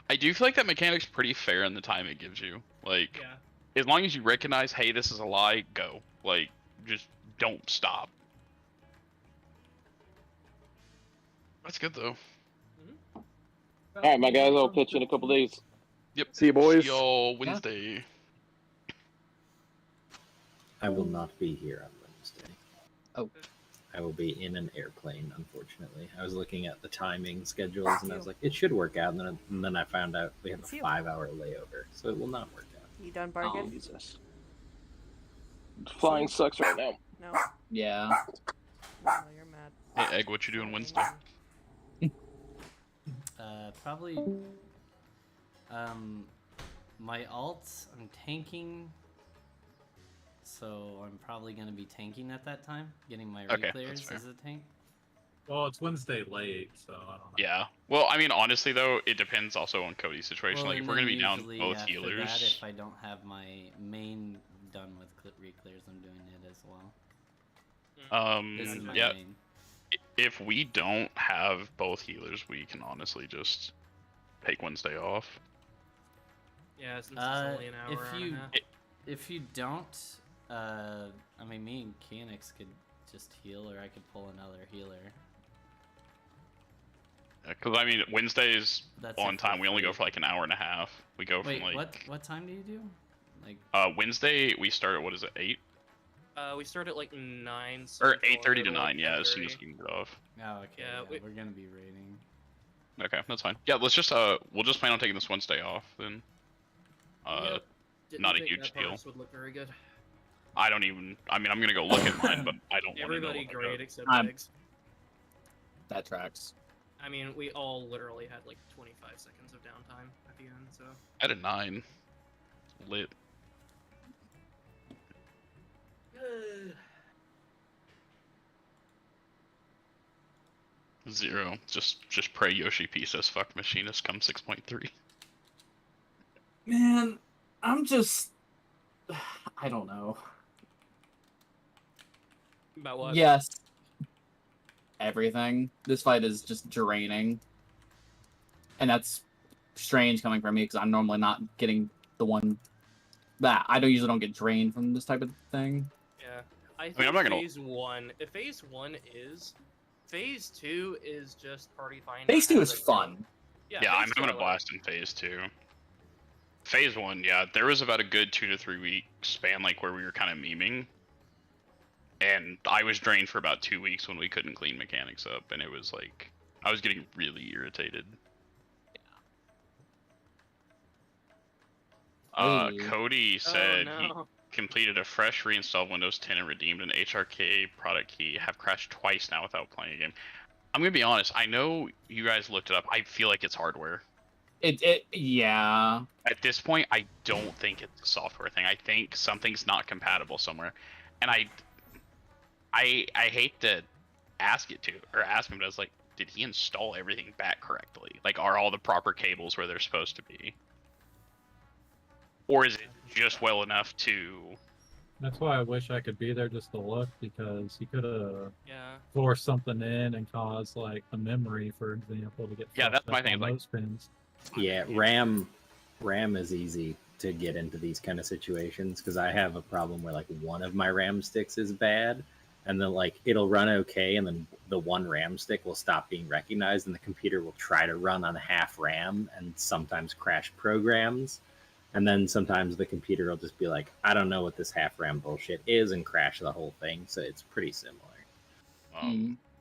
I do feel like that mechanic's pretty fair in the time it gives you. Like, Yeah. as long as you recognize, hey, this is a lie, go. Like, just don't stop. That's good though. All right, my guys. I'll catch you in a couple days. Yep. See you, boys. See y'all Wednesday. I will not be here on Wednesday. Oh. I will be in an airplane, unfortunately. I was looking at the timing schedules and I was like, it should work out. And then I found out we have a 5-hour layover, so it will not work out. You done bargain? Jesus. Flying sucks right now. No. Yeah. No, you're mad. Hey, Egg, what you doing Wednesday? Probably. My alts, I'm tanking. So I'm probably gonna be tanking at that time, getting my Okay, reclears that's fair. as a tank. Well, it's Wednesday late, so I don't know. Yeah. Well, I mean, honestly though, it depends also on Cody's situation. Well, like, if and we're gonna then be down usually both after healers. That, if I don't have my main done with reclears, I'm doing it as well. This is my Yeah. main. If we don't have both healers, we can honestly just take Wednesday off. Yeah, since it's only an hour and a half. If you don't, I mean, me and Canix could just heal, or I could pull another healer. Because I mean, Wednesdays That's on if time. we're We only go free. for like an hour and a half. We go Wait, from like what time do you do? Like Wednesday we start at what is it 8 We start at like 9. or Central, 8:30 to and go 9? Yeah, as soon 10:30. as we can get off. Oh, okay. Yeah, Yeah, we're gonna be raiding. Okay, that's fine. Yeah, let's just we'll just plan on taking this Wednesday off then. Yep. Didn't Not a think huge that deal. Paris would look very good. I don't even. I mean, I'm gonna go look at mine, but I don't. Everybody want to great except I'm- Eggs. That tracks. I mean, we all literally had like 25 seconds of downtime at the end, so. At a 9. Lit. Zero. Just pray Yoshi P says fuck machinist come 6.3. Man, I'm just. I don't know. About what? Yes. Everything. This fight is just draining. And that's strange coming from me because I'm normally not getting the one that I usually don't get drained from this type of thing. Yeah. I think mean, I'm not gonna- phase 1. If phase 1 is. Phase 2 is just party finding. Phase 2 is like, fun. Yeah, Yeah, I'm phase 2 having I a like. blast in phase 2. Phase 1, yeah, there was about a good 2 to 3 week span like where we were kind of memeing. And I was drained for about 2 weeks when we couldn't clean mechanics up, and it was like I was getting really irritated. Hey. Cody said Oh, he no. completed a fresh reinstall Windows 10 and redeemed an HRK product key. Have crashed twice now without playing a game. I'm gonna be honest. I know you guys looked it up. I feel like it's hardware. Yeah. At this point, I don't think it's a software thing. I think something's not compatible somewhere, and I hate to ask him, but I was like, did he install everything back correctly? Like, are all the proper cables where they're supposed to be? Or is it just well enough to... That's why I wish I could be there just to look, because he could have Yeah. forced something in and caused like a memory, for example, to get. Yeah, that's fucked my up thing, on like- those pins. Yeah, RAM is easy to get into these kind of situations because I have a problem where like one of my RAM sticks is bad, and then like it'll run okay, and then the one RAM stick will stop being recognized, and the computer will try to run on half RAM and sometimes crash programs. And then sometimes the computer will just be like, I don't know what this half RAM bullshit is, and crash the whole thing. So it's pretty similar.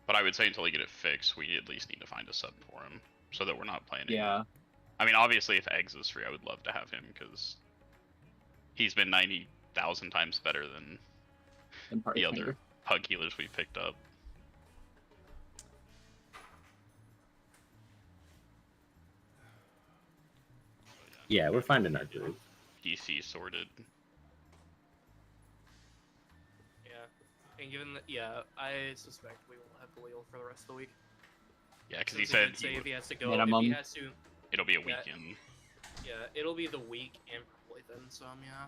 But I would say until we get it fixed, we at least need to find a sub for him so that we're not playing it. Yeah. I mean, obviously, if Eggs is free, I would love to have him because he's been 90,000 times better than And party the finder. other pug healers we picked up. Yeah, we're finding our groove. PC sorted. Yeah. And given that, yeah, I suspect we will have Galil for the rest of the week. Yeah, because he Since said did say he if would- he has to go, Minimum. if he has to, it'll be a Yeah. weekend. yeah, it'll be the week and probably then some, yeah.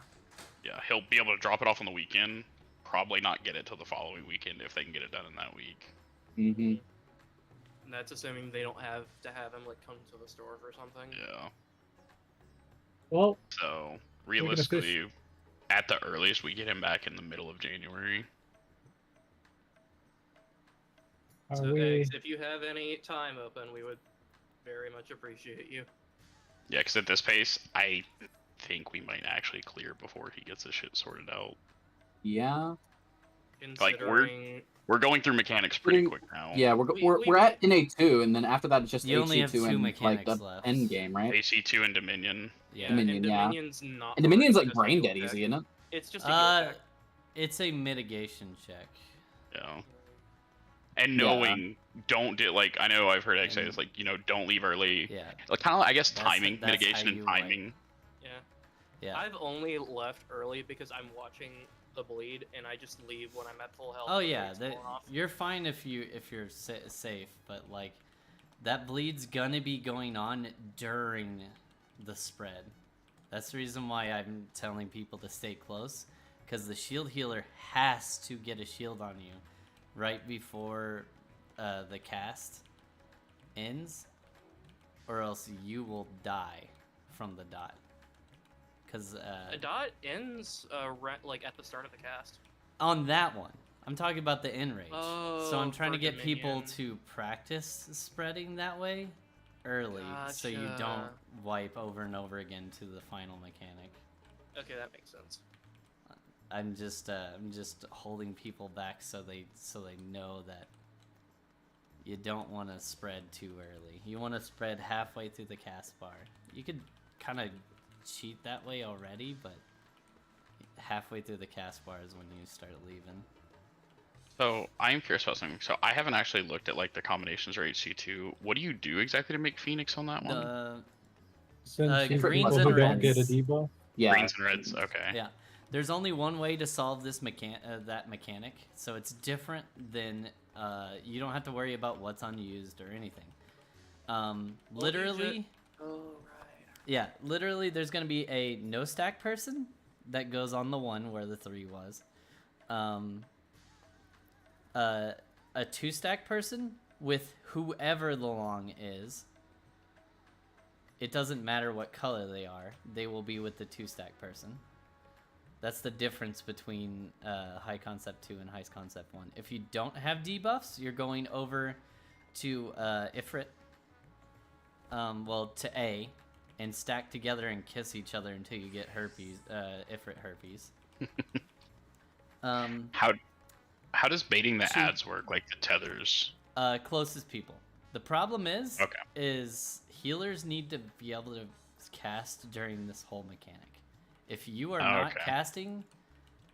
Yeah, he'll be able to drop it off on the weekend. Probably not get it till the following weekend if they can get it done in that week. Mm-hmm. And that's assuming they don't have to have him like come to the store for something. Yeah. Well, So We're gonna fish- realistically, at the earliest, we get him back in the middle of January. are So we? Eggs, if you have any time open, we would very much appreciate you. Yeah, because at this pace, I think we might actually clear before he gets his shit sorted out. Yeah. Like, Considering we're going through mechanics pretty Pretty- quick now. Yeah, we're at NA2, and then after that it's just You only have HC2 two and like mechanics the left. end game, right? AC2 and Dominion. Yeah. Dominion, and yeah. Dominion's not And Dominion's hard, like it's just a brain heal dead check. easy, isn't it? It's just a heal check. It's a mitigation check. Yeah. And Yeah. knowing, don't do, like, I know I've heard X say And- this, like, don't leave early. Yeah. Like, kind of, I guess, That's- timing, that's mitigation how and you, like- timing. Yeah. Yeah. I've only left early because I'm watching the bleed, and I just leave when I'm at full health. Oh and yeah, it's falling off. you're fine if you're safe, but like that bleed's gonna be going on during the spread. That's the reason why I'm telling people to stay close, because the shield healer has to get a shield on you right before the cast ends, or else you will die from the dot. Because A dot ends like at the start of the cast. on that one, I'm talking about the end rage. So I'm Oh, trying to for get people Dominion. to practice spreading that way early, so you don't Gotcha. wipe over and over again to the final mechanic. Okay, that makes sense. I'm just holding people back so they know that you don't want to spread too early. You want to spread halfway through the cast bar. You could kind of cheat that way already, but halfway through the cast bar is when you start leaving. So I'm curious about something. So I haven't actually looked at like the combinations or HC2. What do you do exactly to make Phoenix on that one? Since you greens people and who don't get a reds. debuff. Yeah. Greens and reds. Okay. Yeah. There's only one way to solve this that mechanic, so it's different than you don't have to worry about what's unused or anything. Literally, Oh right. yeah, literally, there's gonna be a no stack person that goes on the 1 where the 3 was. A 2 stack person with whoever the long is. It doesn't matter what color they are; they will be with the 2 stack person. That's the difference between High Concept 2 and High Concept 1. If you don't have debuffs, you're going over to Ifrit, to A, and stack together and kiss each other until you get herpes, Ifrit herpes. How does baiting the So- ads work, like the tethers? Closest people. The problem is, Okay. healers need to be able to cast during this whole mechanic. If you are Oh, not okay. casting,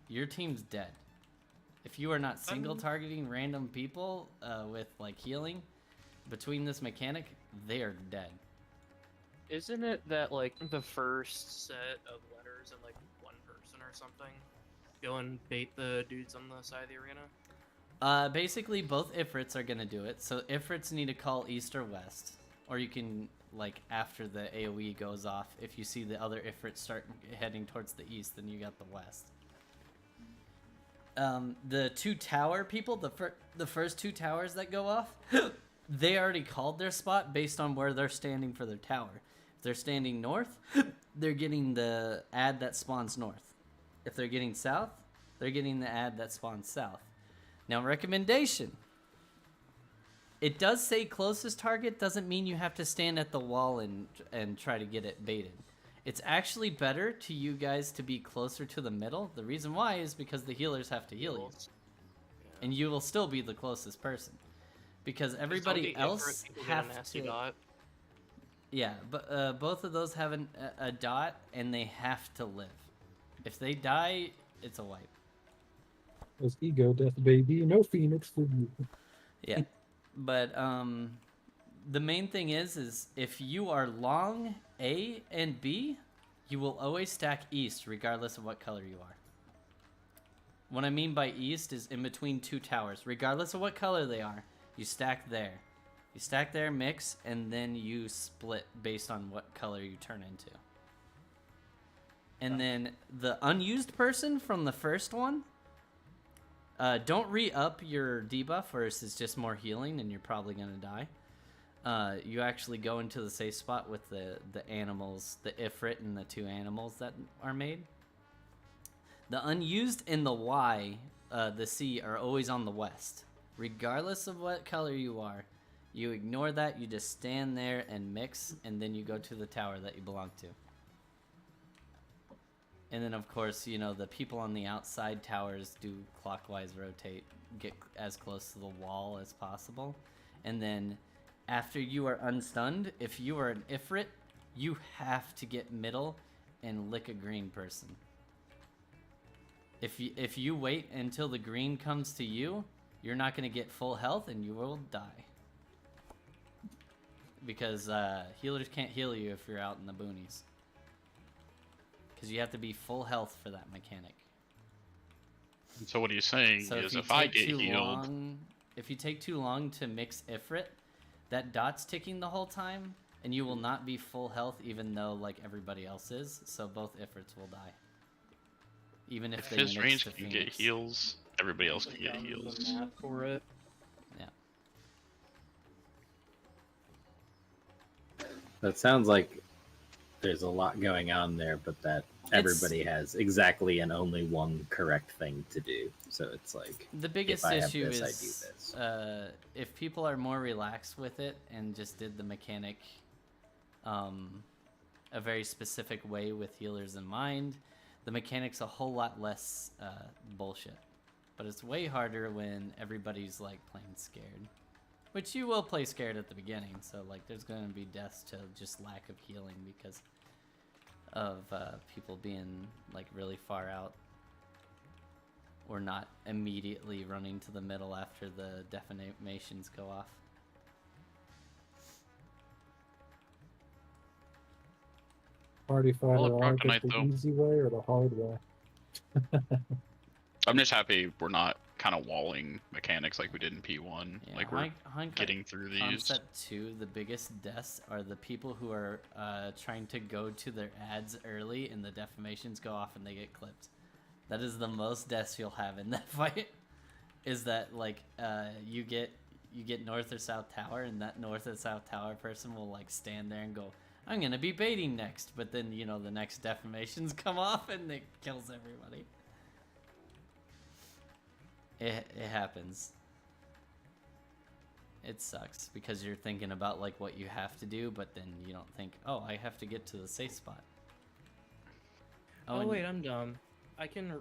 your team's dead. If you are not single targeting random people with like healing between this mechanic, they are dead. Isn't it that like the first set of letters in like one person or something go and bait the dudes on the side of the arena? Basically, both Ifrits are gonna do it. So Ifrits need to call east or west, or you can like after the AOE goes off, if you see the other Ifrits start heading towards the east, then you got the west. The 2 tower people, the first 2 towers that go off, they already called their spot based on where they're standing for their tower. If they're standing north, they're getting the ad that spawns north. If they're getting south, they're getting the ad that spawns south. Now, recommendation. It does say closest target, doesn't mean you have to stand at the wall and try to get it baited. It's actually better to you guys to be closer to the middle. The reason why is because the healers have to heal you. And you will still be the closest person. Because everybody else have to... Dot. Yeah, but both of those have a dot, and they have to live. If they die, it's a wipe. It's ego death, baby. No Phoenix for you. Yeah, but the main thing is if you are long A and B, you will always stack east regardless of what color you are. What I mean by east is in between 2 towers. Regardless of what color they are, you stack there. You stack there, mix, and then you split based on what color you turn into. And then the unused person from the first one, don't re-up your debuff, or it's just more healing and you're probably going to die. You actually go into the safe spot with the animals, the Ifrit and the 2 animals that are made. The unused and the Y, the C, are always on the west. Regardless of what color you are, you ignore that, you just stand there and mix, and then you go to the tower that you belong to. And then, of course, you know, the people on the outside towers do clockwise rotate, get as close to the wall as possible. And then, after you are unstunned, if you are an Ifrit, you have to get middle and lick a green person. If you wait until the green comes to you, you're not going to get full health and you will die. Because healers can't heal you if you're out in the boonies. Because you have to be full health for that mechanic. So what he's saying So is you if I take get too healed, long, if you take too long to mix Ifrit, that dot's ticking the whole time, and you will not be full health even though like everybody else is. So both Ifrits will die. Even if they his mix range to can Phoenix. get heals, everybody else can get heals. For it. Yeah. That sounds like there's a lot going on there, but that everybody has exactly and only one correct thing to do. So it's like The biggest if I have issue this, I do is this. if people are more relaxed with it and just did the mechanic a very specific way with healers in mind, the mechanic's a whole lot less bullshit. But it's way harder when everybody's like playing scared. Which you will play scared at the beginning, so like there's going to be deaths to just lack of healing because of people being like really far out or not immediately running to the middle after the defamations go off. Party fighter, Well, I get Arcanite, the though. easy way or the hard way? I'm just happy we're not kind of walling mechanics like we did in P1. Yeah, like we're hindsight getting through these. Concept 2, the biggest deaths are the people who are trying to go to their ads early and the defamations go off and they get clipped. That is the most deaths you'll have in that fight. Is that like you get north or south tower and that north or south tower person will like stand there and go, I'm gonna be baiting next, but then you know the next defamations come off and it kills everybody. It happens. It sucks because you're thinking about like what you have to do, but then you don't think, oh, I have to get to the safe spot. Oh and- wait, I'm dumb. I can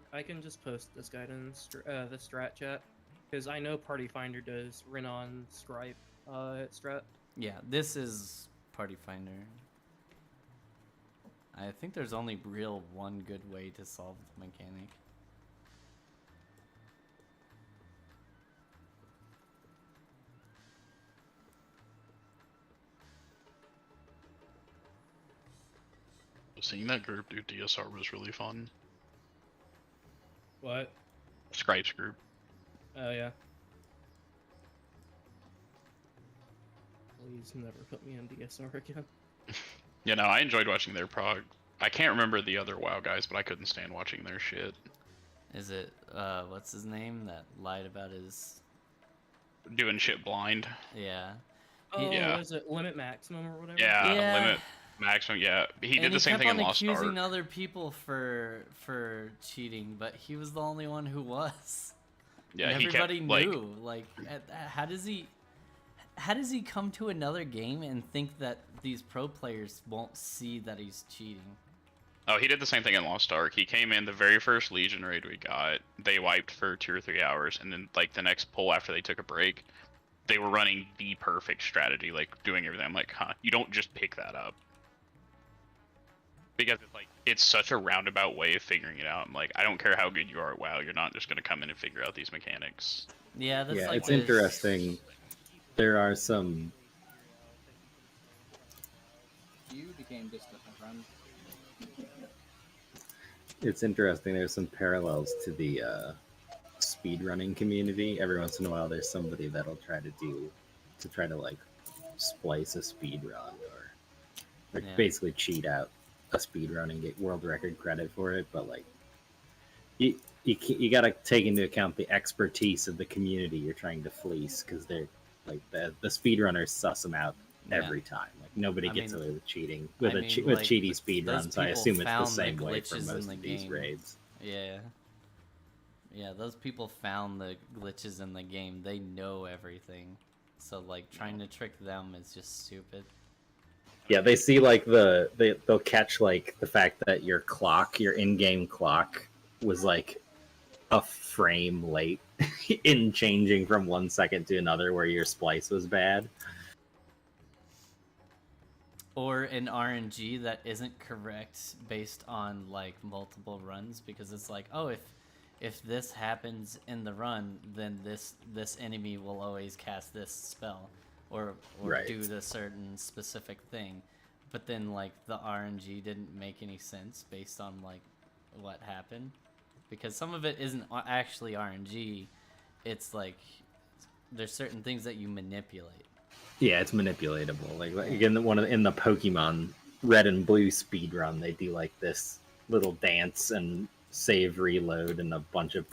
just post this guidance, the strat chat, because I know Party Finder does Renon Stripe strat. Yeah, this is Party Finder. I think there's only real one good way to solve the mechanic. Seeing that group do DSR was really fun. What? Scripes group. Oh yeah. Please never put me on DSR again. Yeah, no, I enjoyed watching their prog. I can't remember the other WoW guys, but I couldn't stand watching their shit. Is it, what's his name that lied about his... Doing shit blind. Yeah. Oh, Yeah. was it Limit Maximum or whatever? Yeah, limit maximum. Yeah, he did the same thing in Lost He kept on Ark. accusing other people for cheating, but he was the only one who was. Yeah, And he kept, everybody like- knew. Like, how does he come to another game and think that these pro players won't see that he's cheating? Oh, he did the same thing in Lost Ark. He came in the very first Legion raid we got. They wiped for 2 or 3 hours, and then like the next pull after they took a break, they were running the perfect strategy, like doing everything. I'm like, huh? You don't just pick that up because it's like it's such a roundabout way of figuring it out. I'm like, I don't care how good you are at WoW, you're not just gonna come in and figure out these mechanics. Yeah, that's Yeah, like it's this- interesting. There are some. You became distant, my friend. It's interesting. There's some parallels to the speedrunning community. Every once in a while, there's somebody that'll try to like splice a speed run or Yeah. basically cheat out a speed run and get world record credit for it. But like, you got to take into account the expertise of the community you're trying to fleece, because they're like the speedrunners suss them out every time. Like nobody I gets mean- away with cheating with I with mean, with like, cheaty speed those runs. I people assume it's the found the same way for glitches in most the of these game. raids. Yeah. Yeah, those people found the glitches in the game. They know everything. So like trying to trick them is just stupid. Yeah, they see like they'll catch like the fact that your in-game clock was like a frame late in changing from 1 second to another where your splice was bad. Or an RNG that isn't correct based on like multiple runs, because it's like, oh, if this happens in the run, then this enemy will always cast this spell or Right. do the certain specific thing. But then like the RNG didn't make any sense based on like what happened, because some of it isn't actually RNG. It's like there's certain things that you manipulate. Yeah, it's manipulatable. Like again, in the Pokemon Red and Blue speed run, they do like this little dance and save, reload, and a bunch of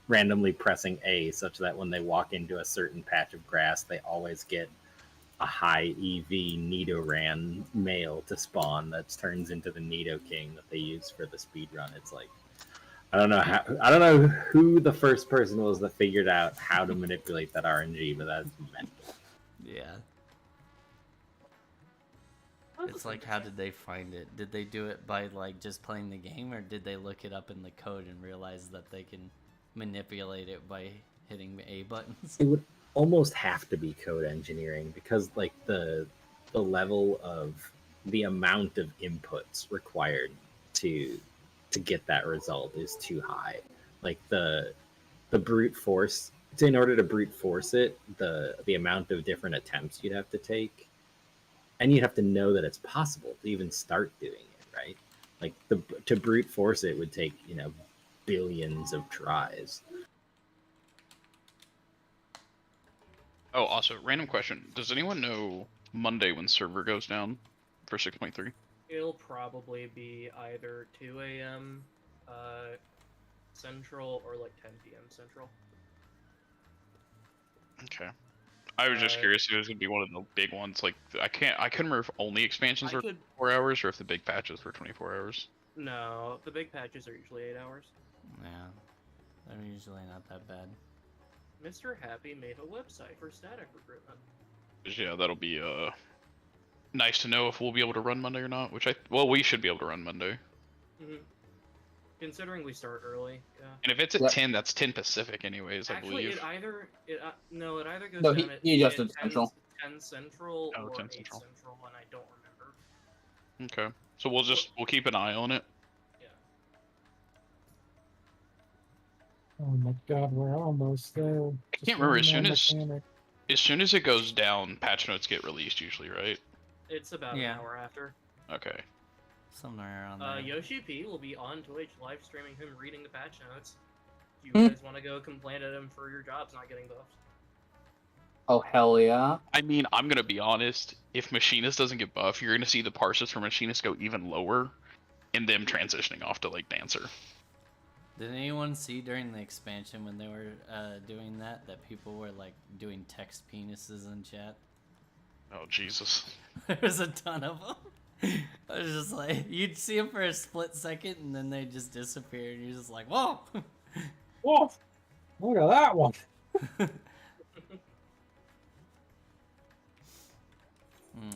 randomly pressing A, such that when they walk into a certain patch of grass, they always get a high EV Nidoran male to spawn that turns into the Nido King that they use for the speed run. It's like I don't know who the first person was that figured out how to manipulate that RNG, but that's mental. Yeah. It's like, how did they find it? Did they do it by like just playing the game, or did they look it up in the code and realize that they can manipulate it by hitting A buttons? It would almost have to be code engineering because like the level of the amount of inputs required to get that result is too high. Like the brute force, in order to brute force it, the amount of different attempts you'd have to take, and you'd have to know that it's possible to even start doing it, right? Like to brute force it would take, billions of tries. Oh, also, random question. Does anyone know Monday when server goes down for 6.3? It'll probably be either 2 a.m. Central or like 10 p.m. Central. Okay. I was just curious if it was gonna be one of the big ones. Like I couldn't remember if only expansions were 4 hours or if the big patches were 24 hours. No, the big patches are usually 8 hours. Yeah, they're usually not that bad. Mr. Happy made a website for static recruitment. Yeah, that'll be nice to know if we'll be able to run Monday or not. We should be able to run Monday. Mm-hmm. Considering we start early, yeah. And if it's at 10, that's 10 Pacific, anyways. I Actually, believe. it either goes No, down at he adjusted 10 Central. 10 Central Oh, or 10 8 Central. Central, and I don't remember. Okay. So we'll keep an eye on it. Oh my god, we're almost there. I can't remember. As soon as it goes down, patch notes get released usually, right? It's about an hour after. Okay. Somewhere around there. Yoshi P will be on Twitch live streaming him reading the patch notes. Do you guys want to go complain at him for your jobs not getting buffed? Oh, hell yeah. I mean, I'm gonna be honest. If Machinist doesn't get buffed, you're gonna see the parses for Machinist go even lower, and them transitioning off to like Dancer. Did anyone see during the expansion when they were doing that people were like doing text penises in chat? Oh Jesus! There was a ton of them. I was just like, you'd see them for a split second and then they just disappear, and you're just like, whoa! Whoa! Look at that one.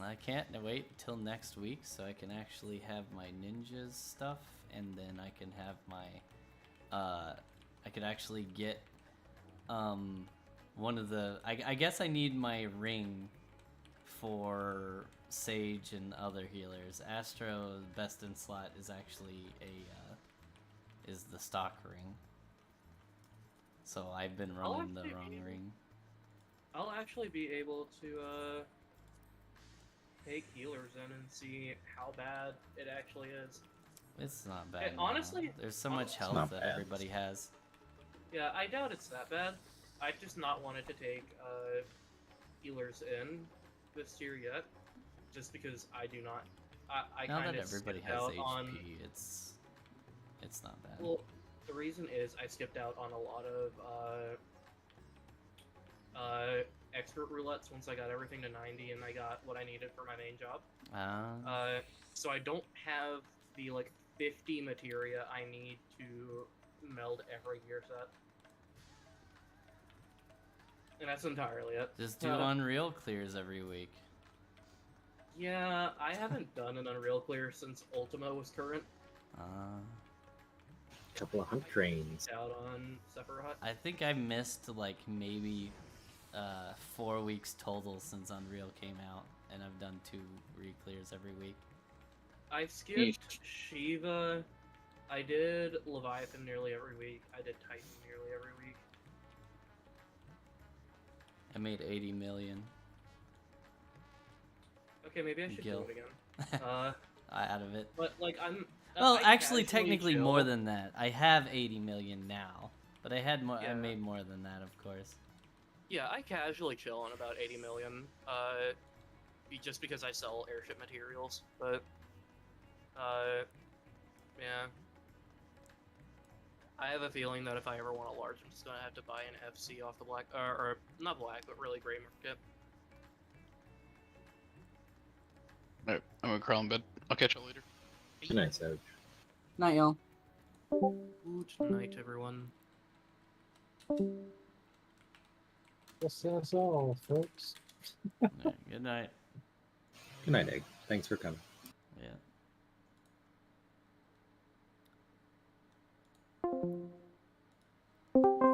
I can't wait till next week so I can actually have my ninjas stuff, and then I can have my I could actually get one of the I guess I need my ring for Sage and other healers. Astro best in slot is actually is the stock ring. So I've been running the wrong ring. I'll actually be able to take healers in and see how bad it actually is. It's not bad. Honestly, there's so much health that everybody has. Yeah, I doubt it's that bad. I've just not wanted to take healers in this tier yet, just because I do not. I now kind that of everybody skipped has out HP, on. It's not bad. Well, the reason is I skipped out on a lot of expert roulettes once I got everything to 90 and I got what I needed for my main job. So I don't have the like 50 materia I need to meld every gear set. And that's entirely it. Just do Unreal clears every week. Yeah, I haven't done an Unreal clear since Ultima was current. Couple of hunt trains. Out on Sephiroth. I think I missed like maybe 4 weeks total since Unreal came out, and I've done 2 re-clears every week. I've skipped Shiva. I did Leviathan nearly every week. I did Titan nearly every week. I made 80 million. Okay, maybe I should do it again. Out of it. But like Well, I actually, technically chill. more than that. I have 80 million now, but I had more. I made more than that, of course. Yeah, I casually chill on about 80 million. Just because I sell airship materials, but yeah. I have a feeling that if I ever want a large, I'm just gonna have to buy an FC off the black, or not black, but really gray market. Alright, I'm gonna crawl in bed. I'll catch y'all later. Good night, Sage. Night, y'all. Good night, everyone. Guess that's all, folks. Good night. Good night, Egg. Thanks for coming.